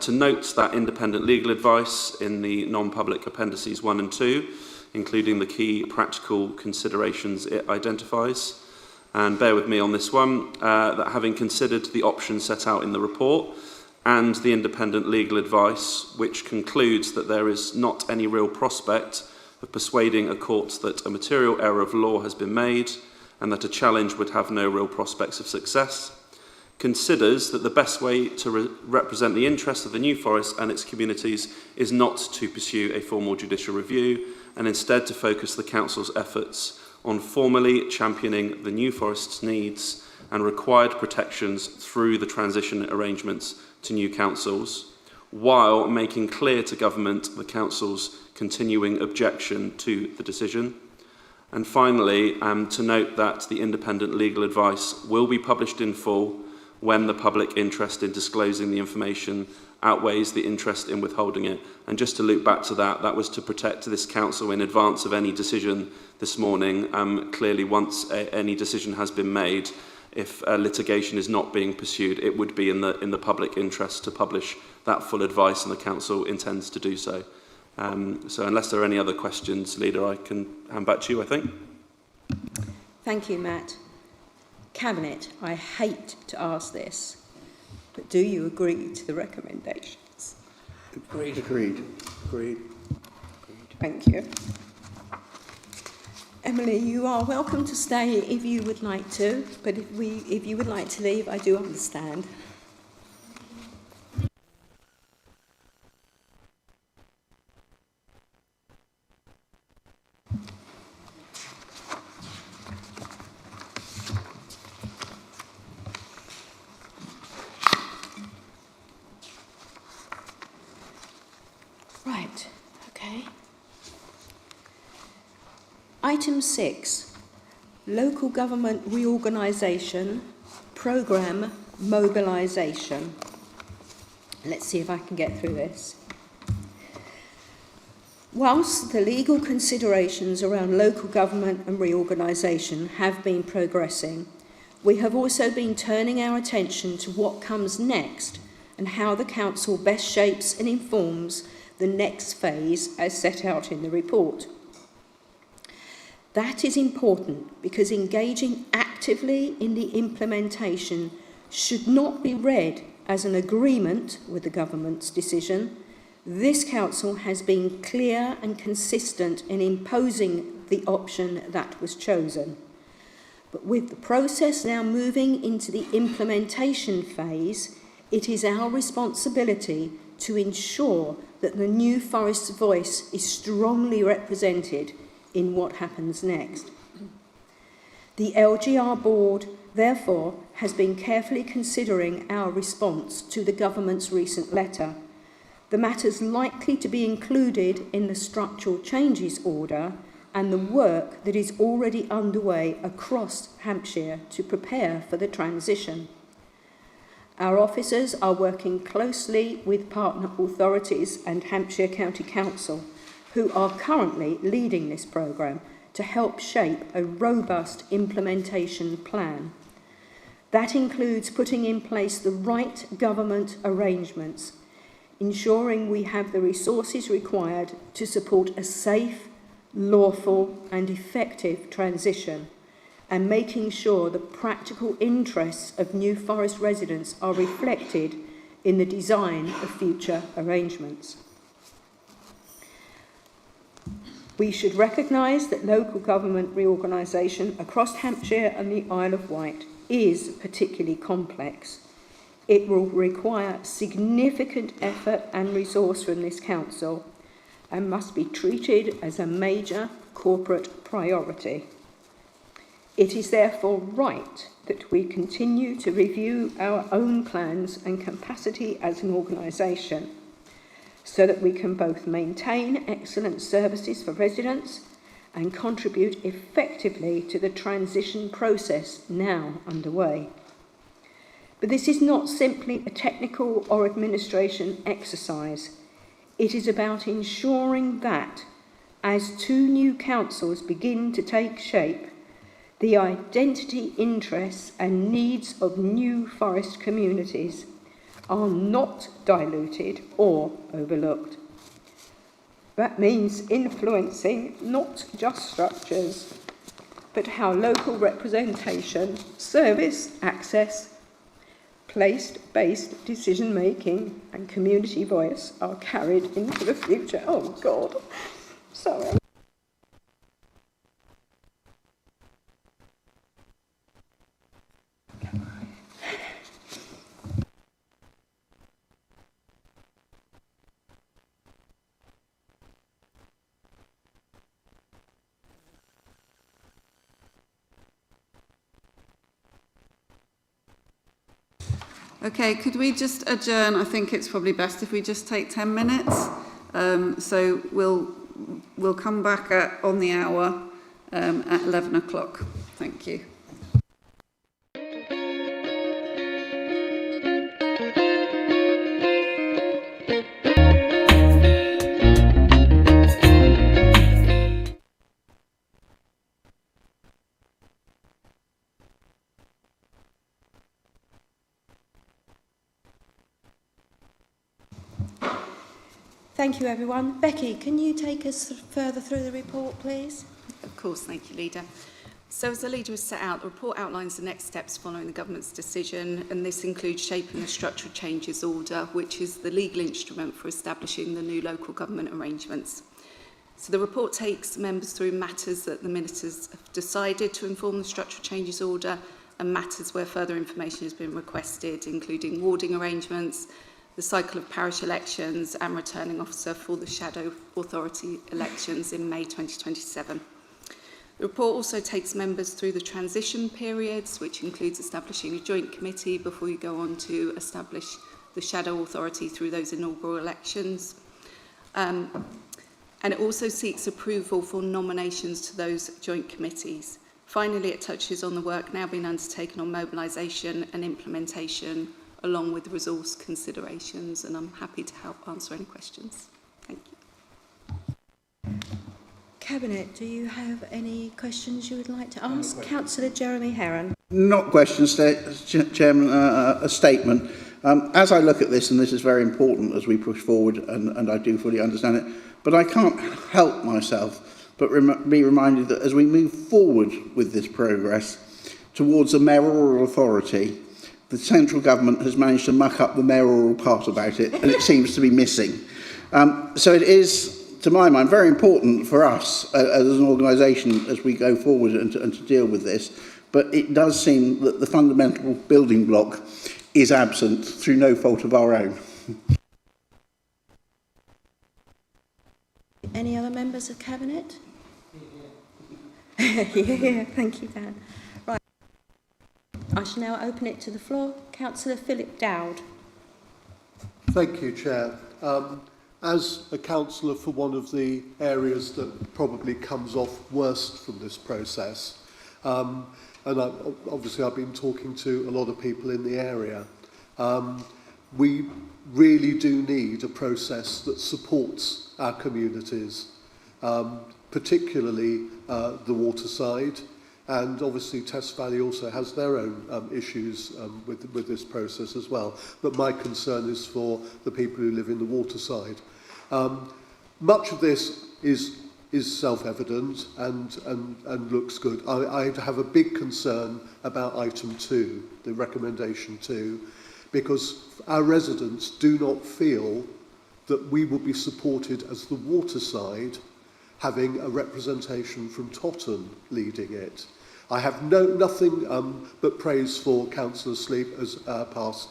To note that independent legal advice in the non-public appendices 1 and 2, including the key practical considerations it identifies. And bear with me on this one, that having considered the options set out in the report and the independent legal advice, which concludes that there is not any real prospect of persuading a court that a material error of law has been made and that a challenge would have no real prospects of success, considers that the best way to represent the interests of the New Forest and its communities is not to pursue a formal judicial review and instead to focus the Council's efforts on formally championing the New Forest's needs and required protections through the transition arrangements to new councils, while making clear to Government the Council's continuing objection to the decision. And finally, to note that the independent legal advice will be published in full when the public interest in disclosing the information outweighs the interest in withholding it. And just to loop back to that, that was to protect this council in advance of any decision this morning. Clearly, once any decision has been made, if litigation is not being pursued, it would be in the public interest to publish that full advice, and the council intends to do so. So unless there are any other questions, Leader, I can hand back to you, I think. Thank you, Matt. Cabinet, I hate to ask this, but do you agree to the recommendations? Agreed. Agreed. Agreed. Thank you. Emily, you are welcome to stay if you would like to, but if you would like to leave, I do understand. Right, okay. Item 6, Local Government Reorganisation, Programme Mobilisation. Let's see if I can get through this. Whilst the legal considerations around local government and reorganisation have been progressing, we have also been turning our attention to what comes next and how the Council best shapes and informs the next phase as set out in the report. That is important because engaging actively in the implementation should not be read as an agreement with the Government's decision. This Council has been clear and consistent in imposing the option that was chosen. But with the process now moving into the implementation phase, it is our responsibility to ensure that the New Forest's voice is strongly represented in what happens next. The LGR Board, therefore, has been carefully considering our response to the Government's recent letter. The matters likely to be included in the structural changes order and the work that is already underway across Hampshire to prepare for the transition. Our officers are working closely with partner authorities and Hampshire County Council, who are currently leading this programme, to help shape a robust implementation plan. That includes putting in place the right government arrangements, ensuring we have the resources required to support a safe, lawful and effective transition, and making sure the practical interests of New Forest residents are reflected in the design of future arrangements. We should recognise that local government reorganisation across Hampshire and the Isle of Wight is particularly complex. It will require significant effort and resource from this council and must be treated as a major corporate priority. It is therefore right that we continue to review our own plans and capacity as an organisation so that we can both maintain excellent services for residents and contribute effectively to the transition process now underway. But this is not simply a technical or administration exercise. It is about ensuring that, as two new councils begin to take shape, the identity, interests and needs of New Forest communities are not diluted or overlooked. That means influencing not just structures, but how local representation, service access, place-based decision-making and community voice are carried into the future. Oh, God. Sorry. Okay, could we just adjourn? I think it's probably best if we just take 10 minutes. So we'll come back on the hour at 11 o'clock. Thank you. Thank you, everyone. Becky, can you take us further through the report, please? Of course, thank you, Leader. So as the Leader has set out, the report outlines the next steps following the Government's decision, and this includes shaping the Structural Changes Order, which is the legal instrument for establishing the new local government arrangements. So the report takes members through matters that the Ministers have decided to inform the Structural Changes Order and matters where further information has been requested, including warding arrangements, the cycle of parish elections and returning officer for the shadow authority elections in May 2027. The report also takes members through the transition periods, which includes establishing a joint committee before you go on to establish the shadow authority through those inaugural elections. And it also seeks approval for nominations to those joint committees. Finally, it touches on the work now being undertaken on mobilisation and implementation along with resource considerations, and I'm happy to help answer any questions. Thank you. Cabinet, do you have any questions you would like to ask? Councillor Jeremy Heron. Not questions, Chairman, a statement. As I look at this, and this is very important as we push forward, and I do fully understand it, but I can't help myself but be reminded that as we move forward with this progress towards a mayoral authority, the central government has managed to muck up the mayoral part about it, and it seems to be missing. So it is, to my mind, very important for us as an organisation as we go forward and to deal with this. But it does seem that the fundamental building block is absent through no fault of our own. Any other members of Cabinet? Yeah, thank you, Dan. Right. I shall now open it to the floor. Councillor Philip Dowd. Thank you, Chair. As a councillor for one of the areas that probably comes off worst from this process, and obviously I've been talking to a lot of people in the area, we really do need a process that supports our communities, particularly the waterside. And obviously Test Valley also has their own issues with this process as well. But my concern is for the people who live in the waterside. Much of this is self-evident and looks good. I have a big concern about item 2, the recommendation 2, because our residents do not feel that we will be supported as the waterside having a representation from Totton leading it. I have nothing but praise for Councillor Sleep as past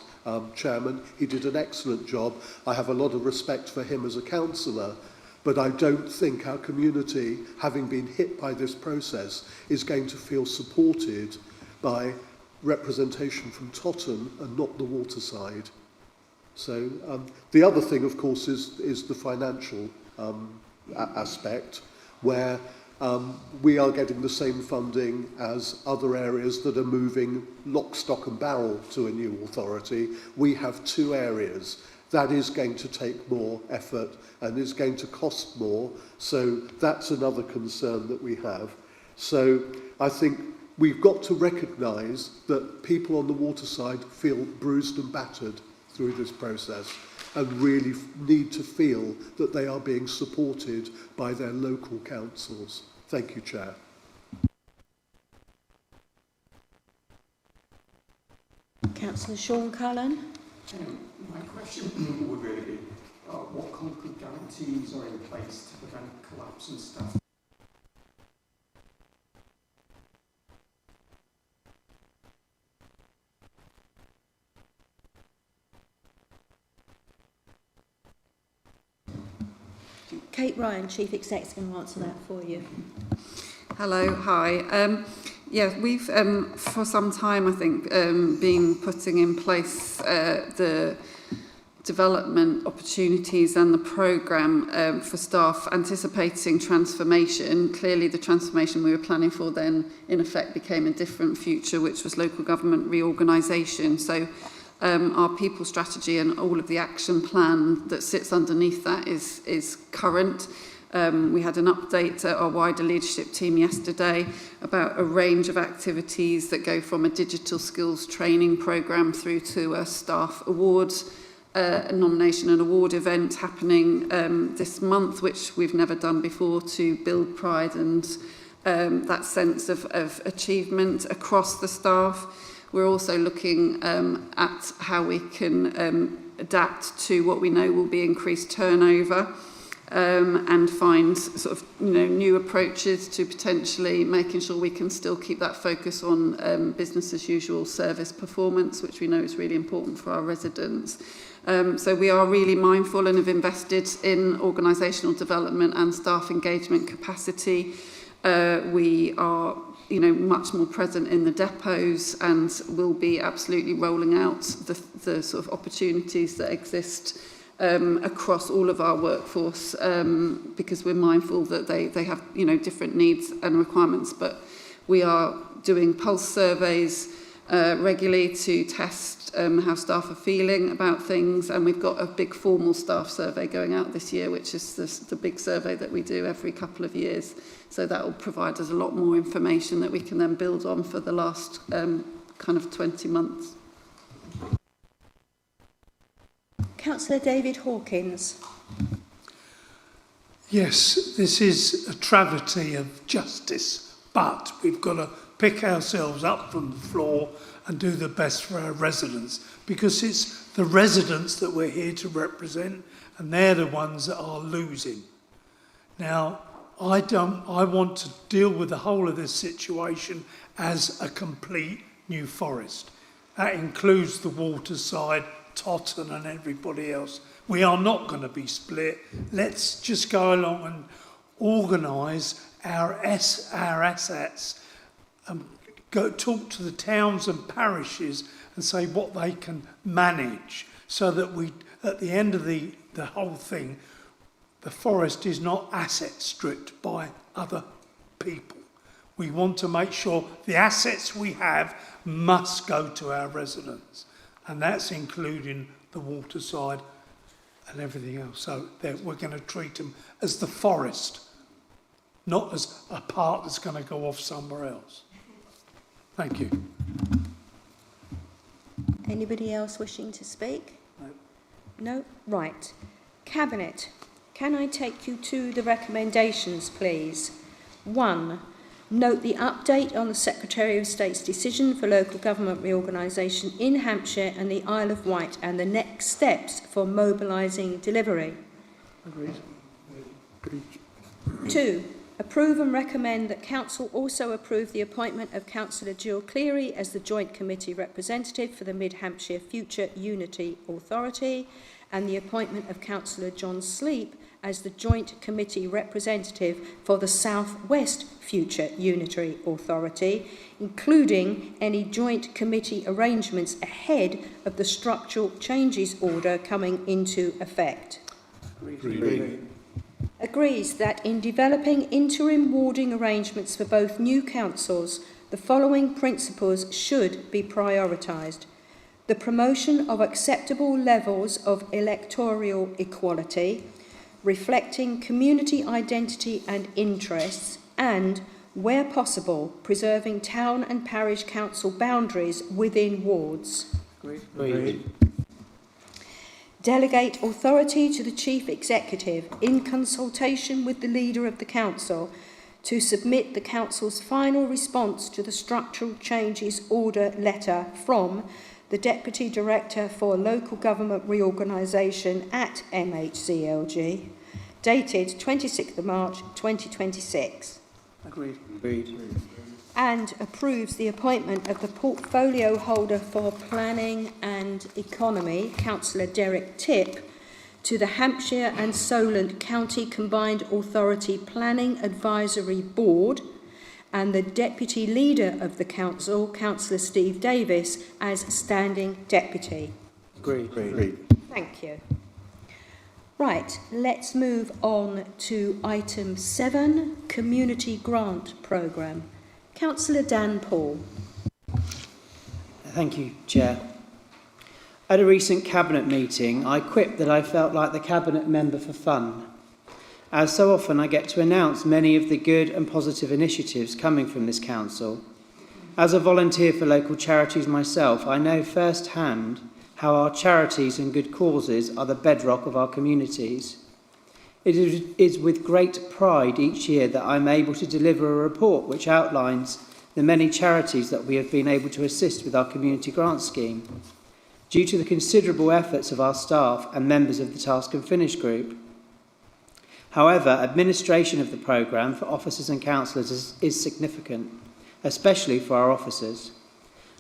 chairman. He did an excellent job. I have a lot of respect for him as a councillor, but I don't think our community, having been hit by this process, is going to feel supported by representation from Totton and not the waterside. So the other thing, of course, is the financial aspect, where we are getting the same funding as other areas that are moving lock, stock and barrel to a new authority. We have 2 areas. That is going to take more effort and is going to cost more. So that's another concern that we have. So I think we've got to recognise that people on the waterside feel bruised and battered through this process and really need to feel that they are being supported by their local councils. Thank you, Chair. Councillor Sean Cullen. My question would really be, what concrete guarantees are in place to prevent collapse and stuff? Kate Ryan, Chief Exec, is going to answer that for you. Hello, hi. Yeah, we've for some time, I think, been putting in place the development opportunities and the programme for staff anticipating transformation. Clearly, the transformation we were planning for then, in effect, became a different future, which was local government reorganisation. So our people strategy and all of the action plan that sits underneath that is current. We had an update at our wider leadership team yesterday about a range of activities that go from a digital skills training programme through to a staff awards, a nomination and award event happening this month, which we've never done before, to build pride and that sense of achievement across the staff. We're also looking at how we can adapt to what we know will be increased turnover. And find sort of new approaches to potentially making sure we can still keep that focus on business as usual service performance, which we know is really important for our residents. So we are really mindful and have invested in organisational development and staff engagement capacity. We are much more present in the depots and will be absolutely rolling out the sort of opportunities that exist across all of our workforce, because we're mindful that they have different needs and requirements, but we are doing pulse surveys regularly to test how staff are feeling about things, and we've got a big formal staff survey going out this year, which is the big survey that we do every couple of years. So that will provide us a lot more information that we can then build on for the last kind of 20 months. Councillor David Hawkins. Yes, this is a travesty of justice, but we've got to pick ourselves up from the floor and do the best for our residents, because it's the residents that we're here to represent, and they're the ones that are losing. Now, I want to deal with the whole of this situation as a complete New Forest. That includes the waterside, Totton and everybody else. We are not going to be split. Let's just go along and organise our assets and go talk to the towns and parishes and say what they can manage, so that we, at the end of the whole thing, the forest is not asset stripped by other people. We want to make sure the assets we have must go to our residents, and that's including the waterside and everything else. So we're going to treat them as the forest, not as a part that's going to go off somewhere else. Thank you. Anybody else wishing to speak? No? Right. Cabinet, can I take you to the recommendations, please? 1. Note the update on the Secretary of State's decision for local government reorganisation in Hampshire and the Isle of Wight and the next steps for mobilising delivery. Agreed. 2. approve and recommend that Council also approve the appointment of Councillor Jill Cleary as the Joint Committee Representative for the Mid Hampshire Future Unity Authority, and the appointment of Councillor John Sleep as the Joint Committee Representative for the South West Future Unitary Authority, including any joint committee arrangements ahead of the structural changes order coming into effect. Agreed. Agrees that in developing interim warding arrangements for both new councils, the following principles should be prioritised: the promotion of acceptable levels of electoral equality, reflecting community identity and interests, and, where possible, preserving town and parish council boundaries within wards. Agreed. Delegate authority to the Chief Executive in consultation with the Leader of the Council to submit the Council's final response to the Structural Changes Order letter from the Deputy Director for Local Government Reorganisation at MHCLG, dated 26th of March 2026. Agreed. And approves the appointment of the portfolio holder for planning and economy, Councillor Derek Tipp, to the Hampshire and Solent County Combined Authority Planning Advisory Board, and the Deputy Leader of the Council, Councillor Steve Davis, as Standing Deputy. Agreed. Thank you. Right, let's move on to item 7, Community Grant Programme. Councillor Dan Paul. Thank you, Chair. At a recent Cabinet meeting, I quipped that I felt like the Cabinet member for fun. As so often, I get to announce many of the good and positive initiatives coming from this council. As a volunteer for local charities myself, I know firsthand how our charities and good causes are the bedrock of our communities. It is with great pride each year that I'm able to deliver a report which outlines the many charities that we have been able to assist with our community grant scheme. Due to the considerable efforts of our staff and members of the Task and Finish group. However, administration of the programme for officers and councillors is significant, especially for our officers.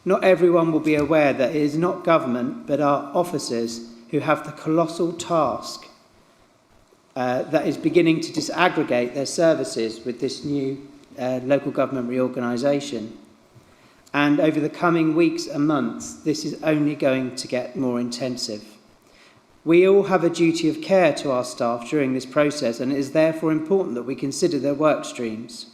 Not everyone will be aware that it is not government, but our officers who have the colossal task that is beginning to disaggregate their services with this new local government reorganisation. And over the coming weeks and months, this is only going to get more intensive. We all have a duty of care to our staff during this process, and it is therefore important that we consider their work streams.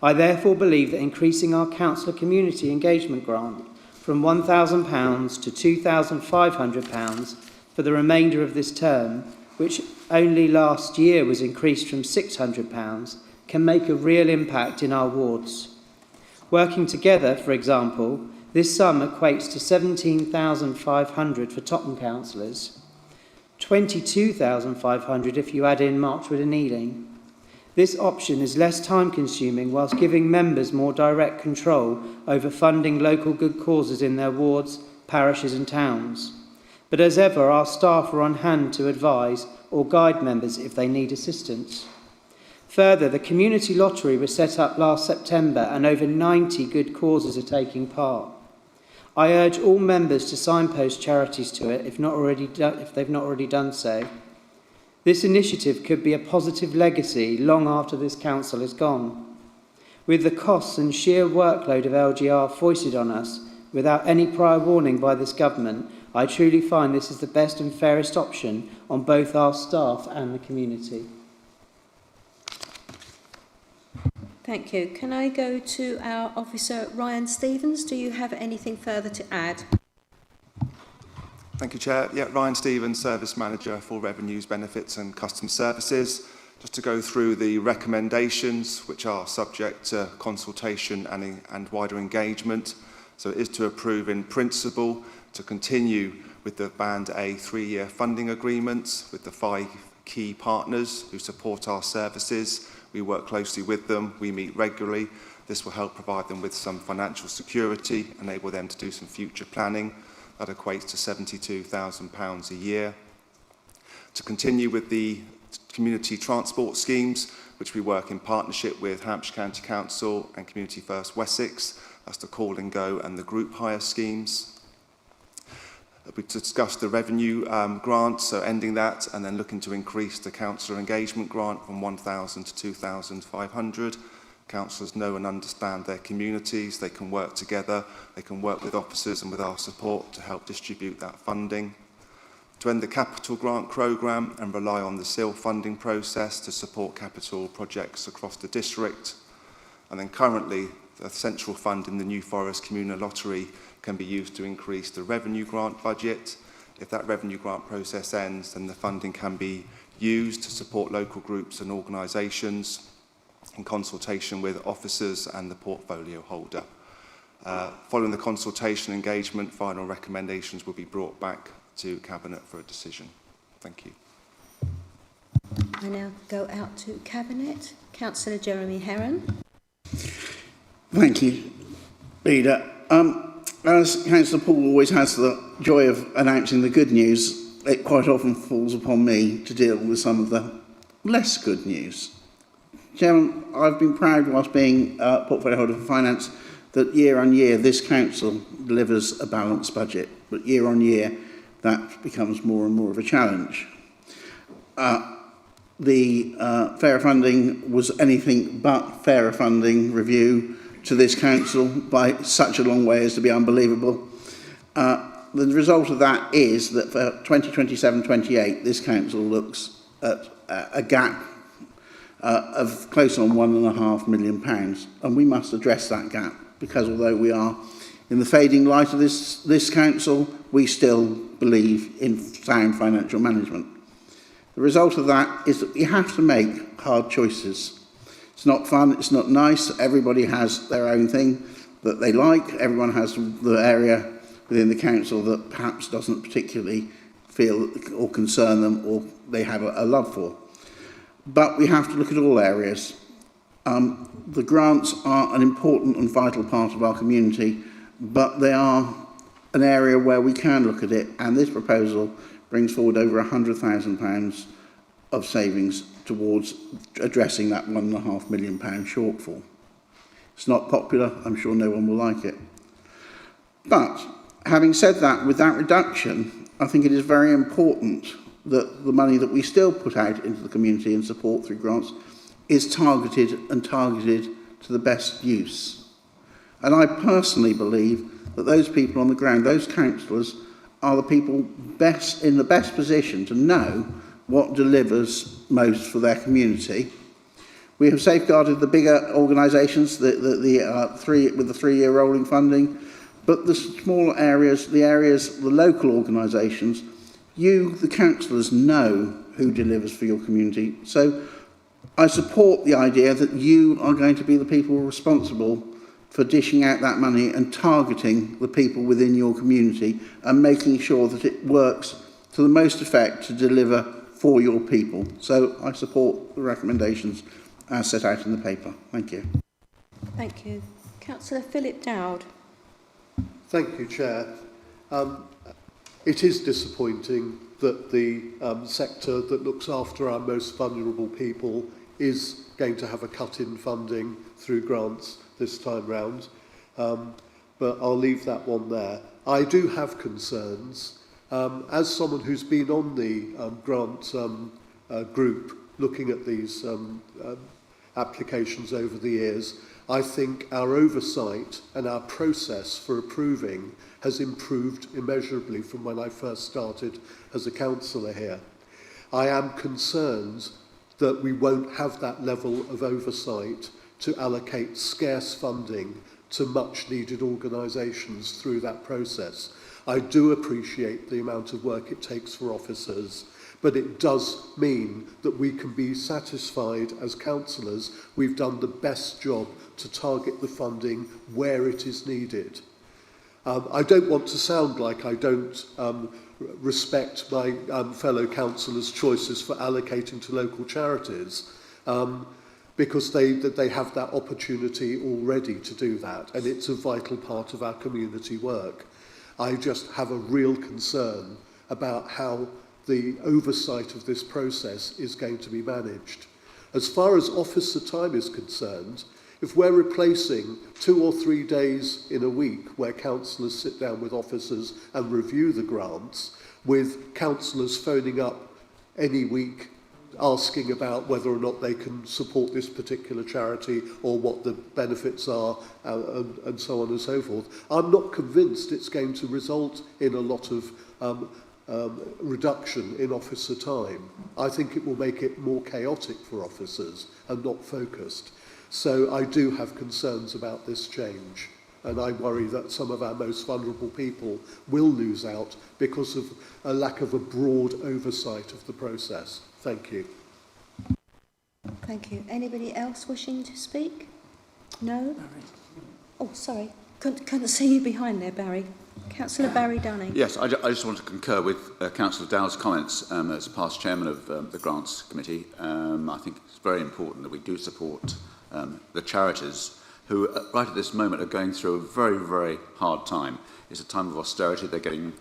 I therefore believe that increasing our councillor community engagement grant from £1,000 to £2,500 for the remainder of this term, which only last year was increased from £600, can make a real impact in our wards. Working together, for example, this sum equates to £17,500 for Tottenham councillors, £22,500 if you add in Marchwood and Ealing. This option is less time-consuming whilst giving members more direct control over funding local good causes in their wards, parishes and towns. But as ever, our staff are on hand to advise or guide members if they need assistance. Further, the community lottery was set up last September and over 90 good causes are taking part. I urge all members to signpost charities to it if they've not already done so. This initiative could be a positive legacy long after this council is gone. With the costs and sheer workload of LGR foisted on us without any prior warning by this government, I truly find this is the best and fairest option on both our staff and the community. Thank you. Can I go to our officer, Ryan Stevens? Do you have anything further to add? Thank you, Chair. Yeah, Ryan Stevens, Service Manager for Revenues, Benefits and Customs Services. Just to go through the recommendations, which are subject to consultation and wider engagement. So it is to approve in principle to continue with the Band A 3-year funding agreements with the 5 key partners who support our services. We work closely with them, we meet regularly. This will help provide them with some financial security, enable them to do some future planning. That equates to £72,000 a year. To continue with the community transport schemes, which we work in partnership with Hampshire County Council and Community First Wessex. That's the Call and Go and the group hire schemes. We discussed the revenue grant, so ending that and then looking to increase the councillor engagement grant from 1,000 to 2,500. Councillors know and understand their communities, they can work together, they can work with officers and with our support to help distribute that funding. To end the capital grant programme and rely on the SIL funding process to support capital projects across the district. And then currently, the central fund in the New Forest Communal Lottery can be used to increase the revenue grant budget. If that revenue grant process ends, then the funding can be used to support local groups and organisations in consultation with officers and the portfolio holder. Following the consultation engagement, final recommendations will be brought back to Cabinet for a decision. Thank you. I now go out to Cabinet. Councillor Jeremy Herron. Thank you, Leader. As Councillor Paul always has the joy of announcing the good news, it quite often falls upon me to deal with some of the less good news. Chairman, I've been proud whilst being portfolio holder for finance that year on year this council delivers a balanced budget, but year on year that becomes more and more of a challenge. The fairer funding was anything but fairer funding review to this council by such a long way as to be unbelievable. The result of that is that for 2027-28 this council looks at a gap of close on £1.5 million, and we must address that gap because although we are in the fading light of this council, we still believe in sound financial management. The result of that is that you have to make hard choices. It's not fun, it's not nice, everybody has their own thing that they like, everyone has the area within the council that perhaps doesn't particularly feel or concern them or they have a love for. But we have to look at all areas. The grants are an important and vital part of our community, but they are an area where we can look at it, and this proposal brings forward over £100,000 of savings towards addressing that £1.5 million shortfall. It's not popular, I'm sure no one will like it. But having said that, with that reduction, I think it is very important that the money that we still put out into the community and support through grants is targeted to the best use. And I personally believe that those people on the ground, those councillors, are the people best in the best position to know what delivers most for their community. We have safeguarded the bigger organisations, with the 3-year rolling funding, but the smaller areas, the local organisations, you, the councillors, know who delivers for your community. So I support the idea that you are going to be the people responsible for dishing out that money and targeting the people within your community and making sure that it works to the most effect to deliver for your people. So I support the recommendations as set out in the paper. Thank you. Thank you. Councillor Philip Dowd. Thank you, Chair. It is disappointing that the sector that looks after our most vulnerable people is going to have a cut in funding through grants this time round, but I'll leave that one there. I do have concerns. As someone who's been on the grant group looking at these applications over the years, I think our oversight and our process for approving has improved immeasurably from when I first started as a councillor here. I am concerned that we won't have that level of oversight to allocate scarce funding to much needed organisations through that process. I do appreciate the amount of work it takes for officers, but it does mean that we can be satisfied as councillors we've done the best job to target the funding where it is needed. I don't want to sound like I don't respect my fellow councillors' choices for allocating to local charities, because they have that opportunity already to do that, and it's a vital part of our community work. I just have a real concern about how the oversight of this process is going to be managed. As far as officer time is concerned, if we're replacing 2 or 3 days in a week where councillors sit down with officers and review the grants, with councillors phoning up any week asking about whether or not they can support this particular charity or what the benefits are and so on and so forth, I'm not convinced it's going to result in a lot of reduction in officer time. I think it will make it more chaotic for officers and not focused. So I do have concerns about this change, and I worry that some of our most vulnerable people will lose out because of a lack of a broad oversight of the process. Thank you. Thank you. Anybody else wishing to speak? No? Oh, sorry. Couldn't see you behind there, Barry. Councillor Barry Dunning. Yes, I just want to concur with Councillor Dow's comments as past chairman of the Grants Committee. I think it's very important that we do support the charities who, right at this moment, are going through a very, very hard time. It's a time of austerity. They're getting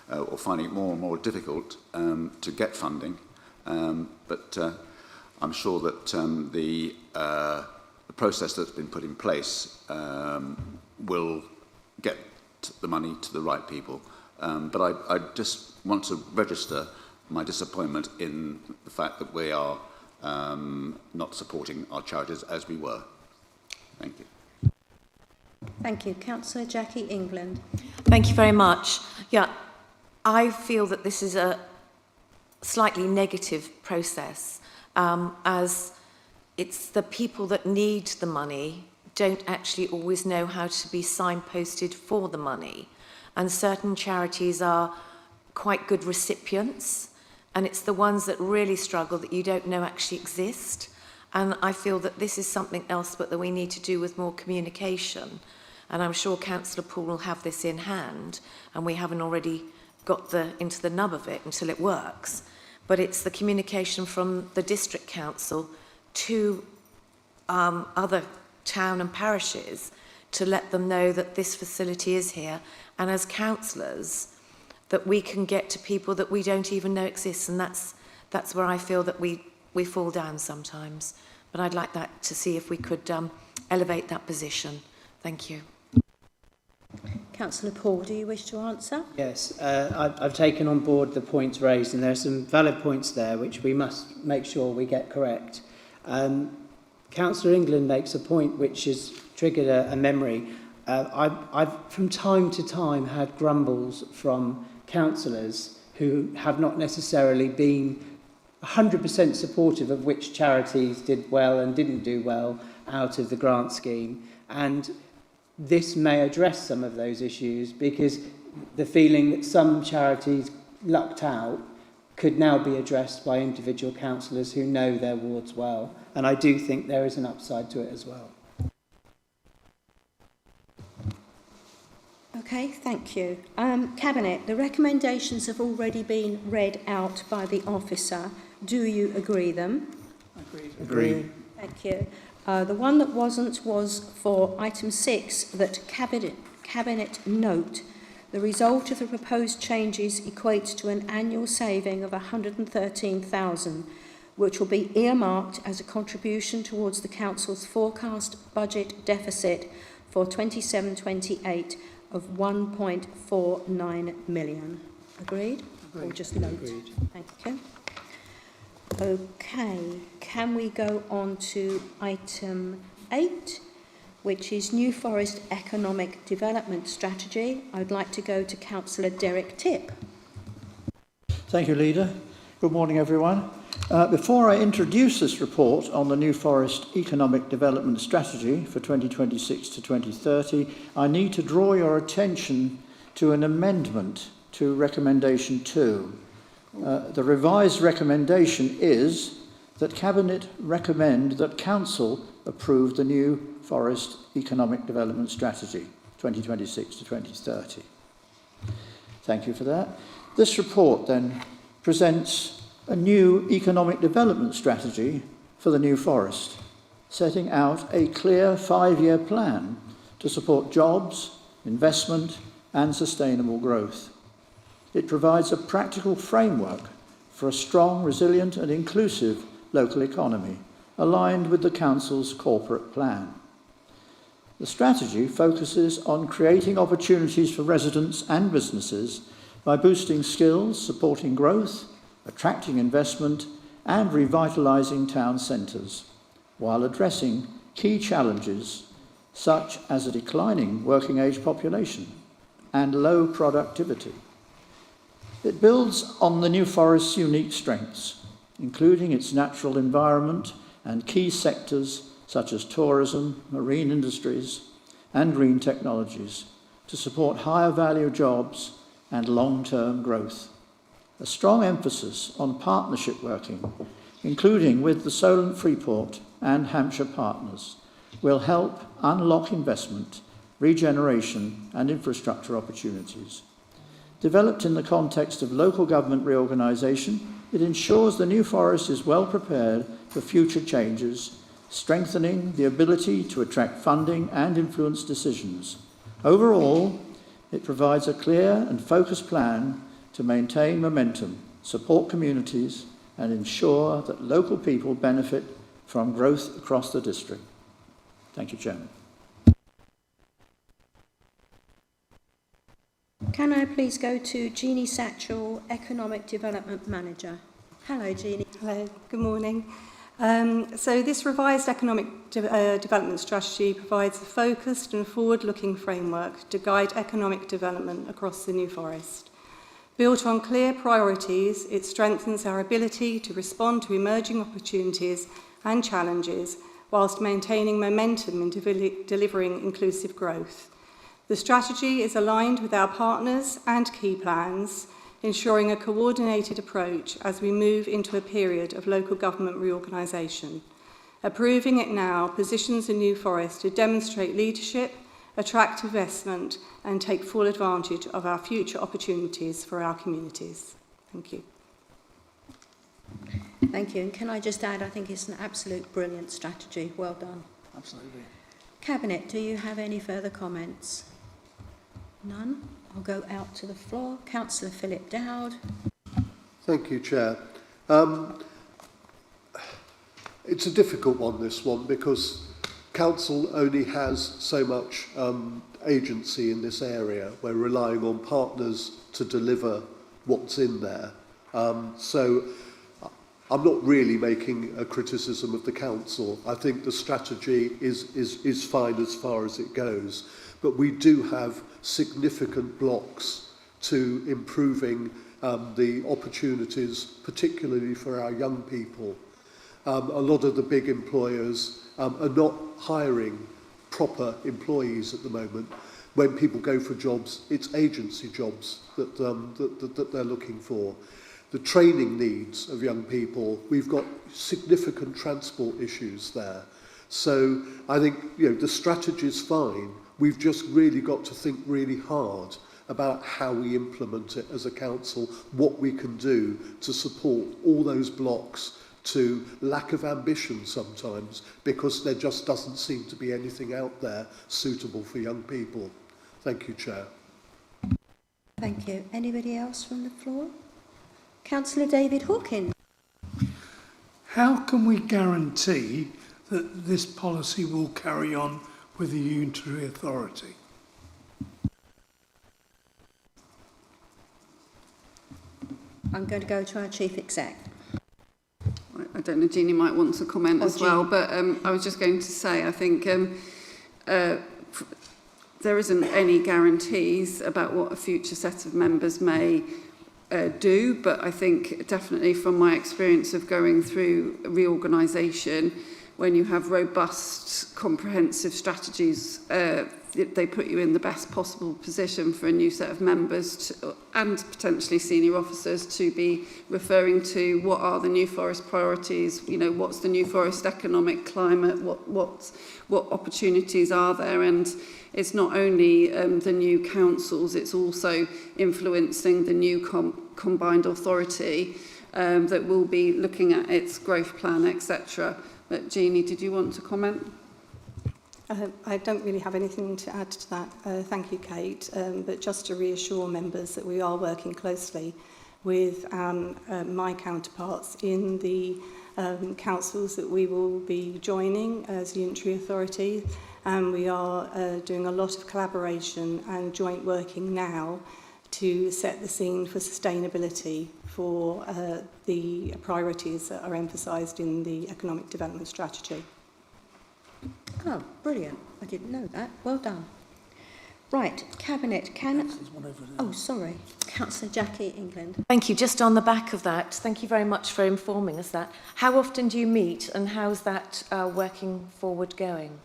or finding it more and more difficult to get funding. But I'm sure that the process that's been put in place will get the money to the right people. But I just want to register my disappointment in the fact that we are not supporting our charities as we were. Thank you. Thank you. Councillor Jackie England. Thank you very much. Yeah, I feel that this is a slightly negative process, as it's the people that need the money don't actually always know how to be signposted for the money. And certain charities are quite good recipients, and it's the ones that really struggle that you don't know actually exist. And I feel that this is something else but that we need to do with more communication. And I'm sure Councillor Poole will have this in hand, and we haven't already got into the nub of it until it works. But it's the communication from the district council to other town and parishes to let them know that this facility is here, and as councillors that we can get to people that we don't even know exist, and that's where I feel that we fall down sometimes. But I'd like that to see if we could elevate that position. Thank you. Councillor Paul, do you wish to answer? Yes, I've taken on board the points raised, and there are some valid points there which we must make sure we get correct. Councillor England makes a point which has triggered a memory. I've from time to time had grumbles from councillors who have not necessarily been 100% supportive of which charities did well and didn't do well out of the grant scheme. And this may address some of those issues, because the feeling that some charities lucked out could now be addressed by individual councillors who know their wards well. And I do think there is an upside to it as well. Okay, thank you. Cabinet, the recommendations have already been read out by the officer. Do you agree them? Agree. Thank you. The one that wasn't was for item 6, that Cabinet note the result of the proposed changes equates to an annual saving of 113,000, which will be earmarked as a contribution towards the Council's forecast budget deficit for 27-28 of 1.49 million. Agreed? Or just note? Agreed. Thank you. Okay, can we go on to item 8, which is New Forest Economic Development Strategy? I'd like to go to Councillor Derek Tipp. Thank you, Leader. Good morning, everyone. Before I introduce this report on the New Forest Economic Development Strategy for 2026 to 2030, I need to draw your attention to an amendment to Recommendation 2. The revised recommendation is that Cabinet recommend that Council approve the New Forest Economic Development Strategy 2026 to 2030. Thank you for that. This report then presents a new economic development strategy for the New Forest, setting out a clear 5-year plan to support jobs, investment and sustainable growth. It provides a practical framework for a strong, resilient and inclusive local economy aligned with the Council's corporate plan. The strategy focuses on creating opportunities for residents and businesses by boosting skills, supporting growth, attracting investment and revitalising town centres, while addressing key challenges such as a declining working age population and low productivity. It builds on the New Forest's unique strengths, including its natural environment and key sectors such as tourism, marine industries and green technologies to support higher value jobs and long-term growth. A strong emphasis on partnership working, including with the Solent Freeport and Hampshire partners, will help unlock investment, regeneration and infrastructure opportunities. Developed in the context of local government reorganisation, it ensures the New Forest is well prepared for future changes, strengthening the ability to attract funding and influence decisions. Overall, it provides a clear and focused plan to maintain momentum, support communities, and ensure that local people benefit from growth across the district. Thank you, Chairman. Can I please go to Jeannie Satchell, Economic Development Manager? Hello, Jeannie. Hello, good morning. So this revised economic development strategy provides a focused and forward-looking framework to guide economic development across the New Forest. Built on clear priorities, it strengthens our ability to respond to emerging opportunities and challenges whilst maintaining momentum in delivering inclusive growth. The strategy is aligned with our partners and key plans, ensuring a coordinated approach as we move into a period of local government reorganisation. Approving it now positions the New Forest to demonstrate leadership, attract investment and take full advantage of our future opportunities for our communities. Thank you. Thank you. And can I just add, I think it's an absolute brilliant strategy. Well done. Absolutely. Cabinet, do you have any further comments? None? I'll go out to the floor. Councillor Philip Dowd. Thank you, Chair. It's a difficult one, this one, because Council only has so much agency in this area. We're relying on partners to deliver what's in there. So I'm not really making a criticism of the Council. I think the strategy is fine as far as it goes. But we do have significant blocks to improving the opportunities, particularly for our young people. A lot of the big employers are not hiring proper employees at the moment. When people go for jobs, it's agency jobs that they're looking for. The training needs of young people, we've got significant transport issues there. So I think the strategy's fine. We've just really got to think really hard about how we implement it as a council, what we can do to support all those blocks to lack of ambition sometimes, because there just doesn't seem to be anything out there suitable for young people. Thank you, Chair. Thank you. Anybody else from the floor? Councillor David Hawkins. How can we guarantee that this policy will carry on with the unitary authority? I'm going to go to our Chief Exec. I don't know, Jeannie might want to comment as well, but I was just going to say, I think there isn't any guarantees about what a future set of members may do, but I think definitely from my experience of going through reorganisation, when you have robust, comprehensive strategies, they put you in the best possible position for a new set of members and potentially senior officers to be referring to what are the New Forest priorities, what's the New Forest economic climate, what opportunities are there, and it's not only the new councils, it's also influencing the new combined authority that will be looking at its growth plan, etc. But Jeannie, did you want to comment? I don't really have anything to add to that. Thank you, Kate. But just to reassure members that we are working closely with my counterparts in the councils that we will be joining as unitary authority, and we are doing a lot of collaboration and joint working now to set the scene for sustainability for the priorities that are emphasised in the economic development strategy. Oh, brilliant. I didn't know that. Well done. Right, Cabinet, can... Oh, sorry. Councillor Jackie England. Thank you. Just on the back of that, thank you very much for informing us that. How often do you meet and how's that working forward going?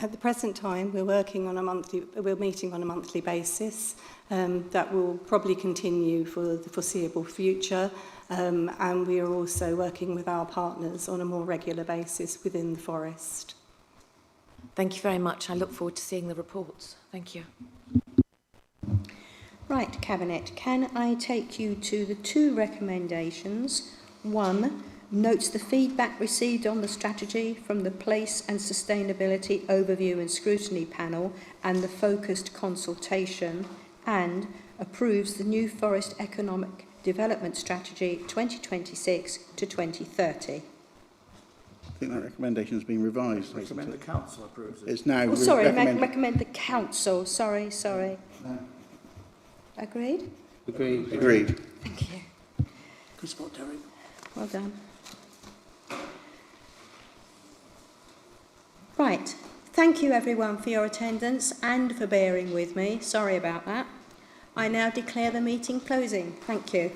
At the present time, we're meeting on a monthly basis. That will probably continue for the foreseeable future. And we are also working with our partners on a more regular basis within the forest. Thank you very much. I look forward to seeing the reports. Thank you. Right, Cabinet, can I take you to the two recommendations? One, notes the feedback received on the strategy from the Place and Sustainability Overview and Scrutiny Panel and the focused consultation, and approves the New Forest Economic Development Strategy 2026 to 2030. I think that recommendation has been revised. I recommend the council approves it. It's now Oh, sorry, recommended. the council. Sorry. No. Agreed? Agreed. Thank you. Good spot, Derek. Well done. Right. Thank you everyone for your attendance and for bearing with me. Sorry about that. I now declare the meeting closing. Thank you.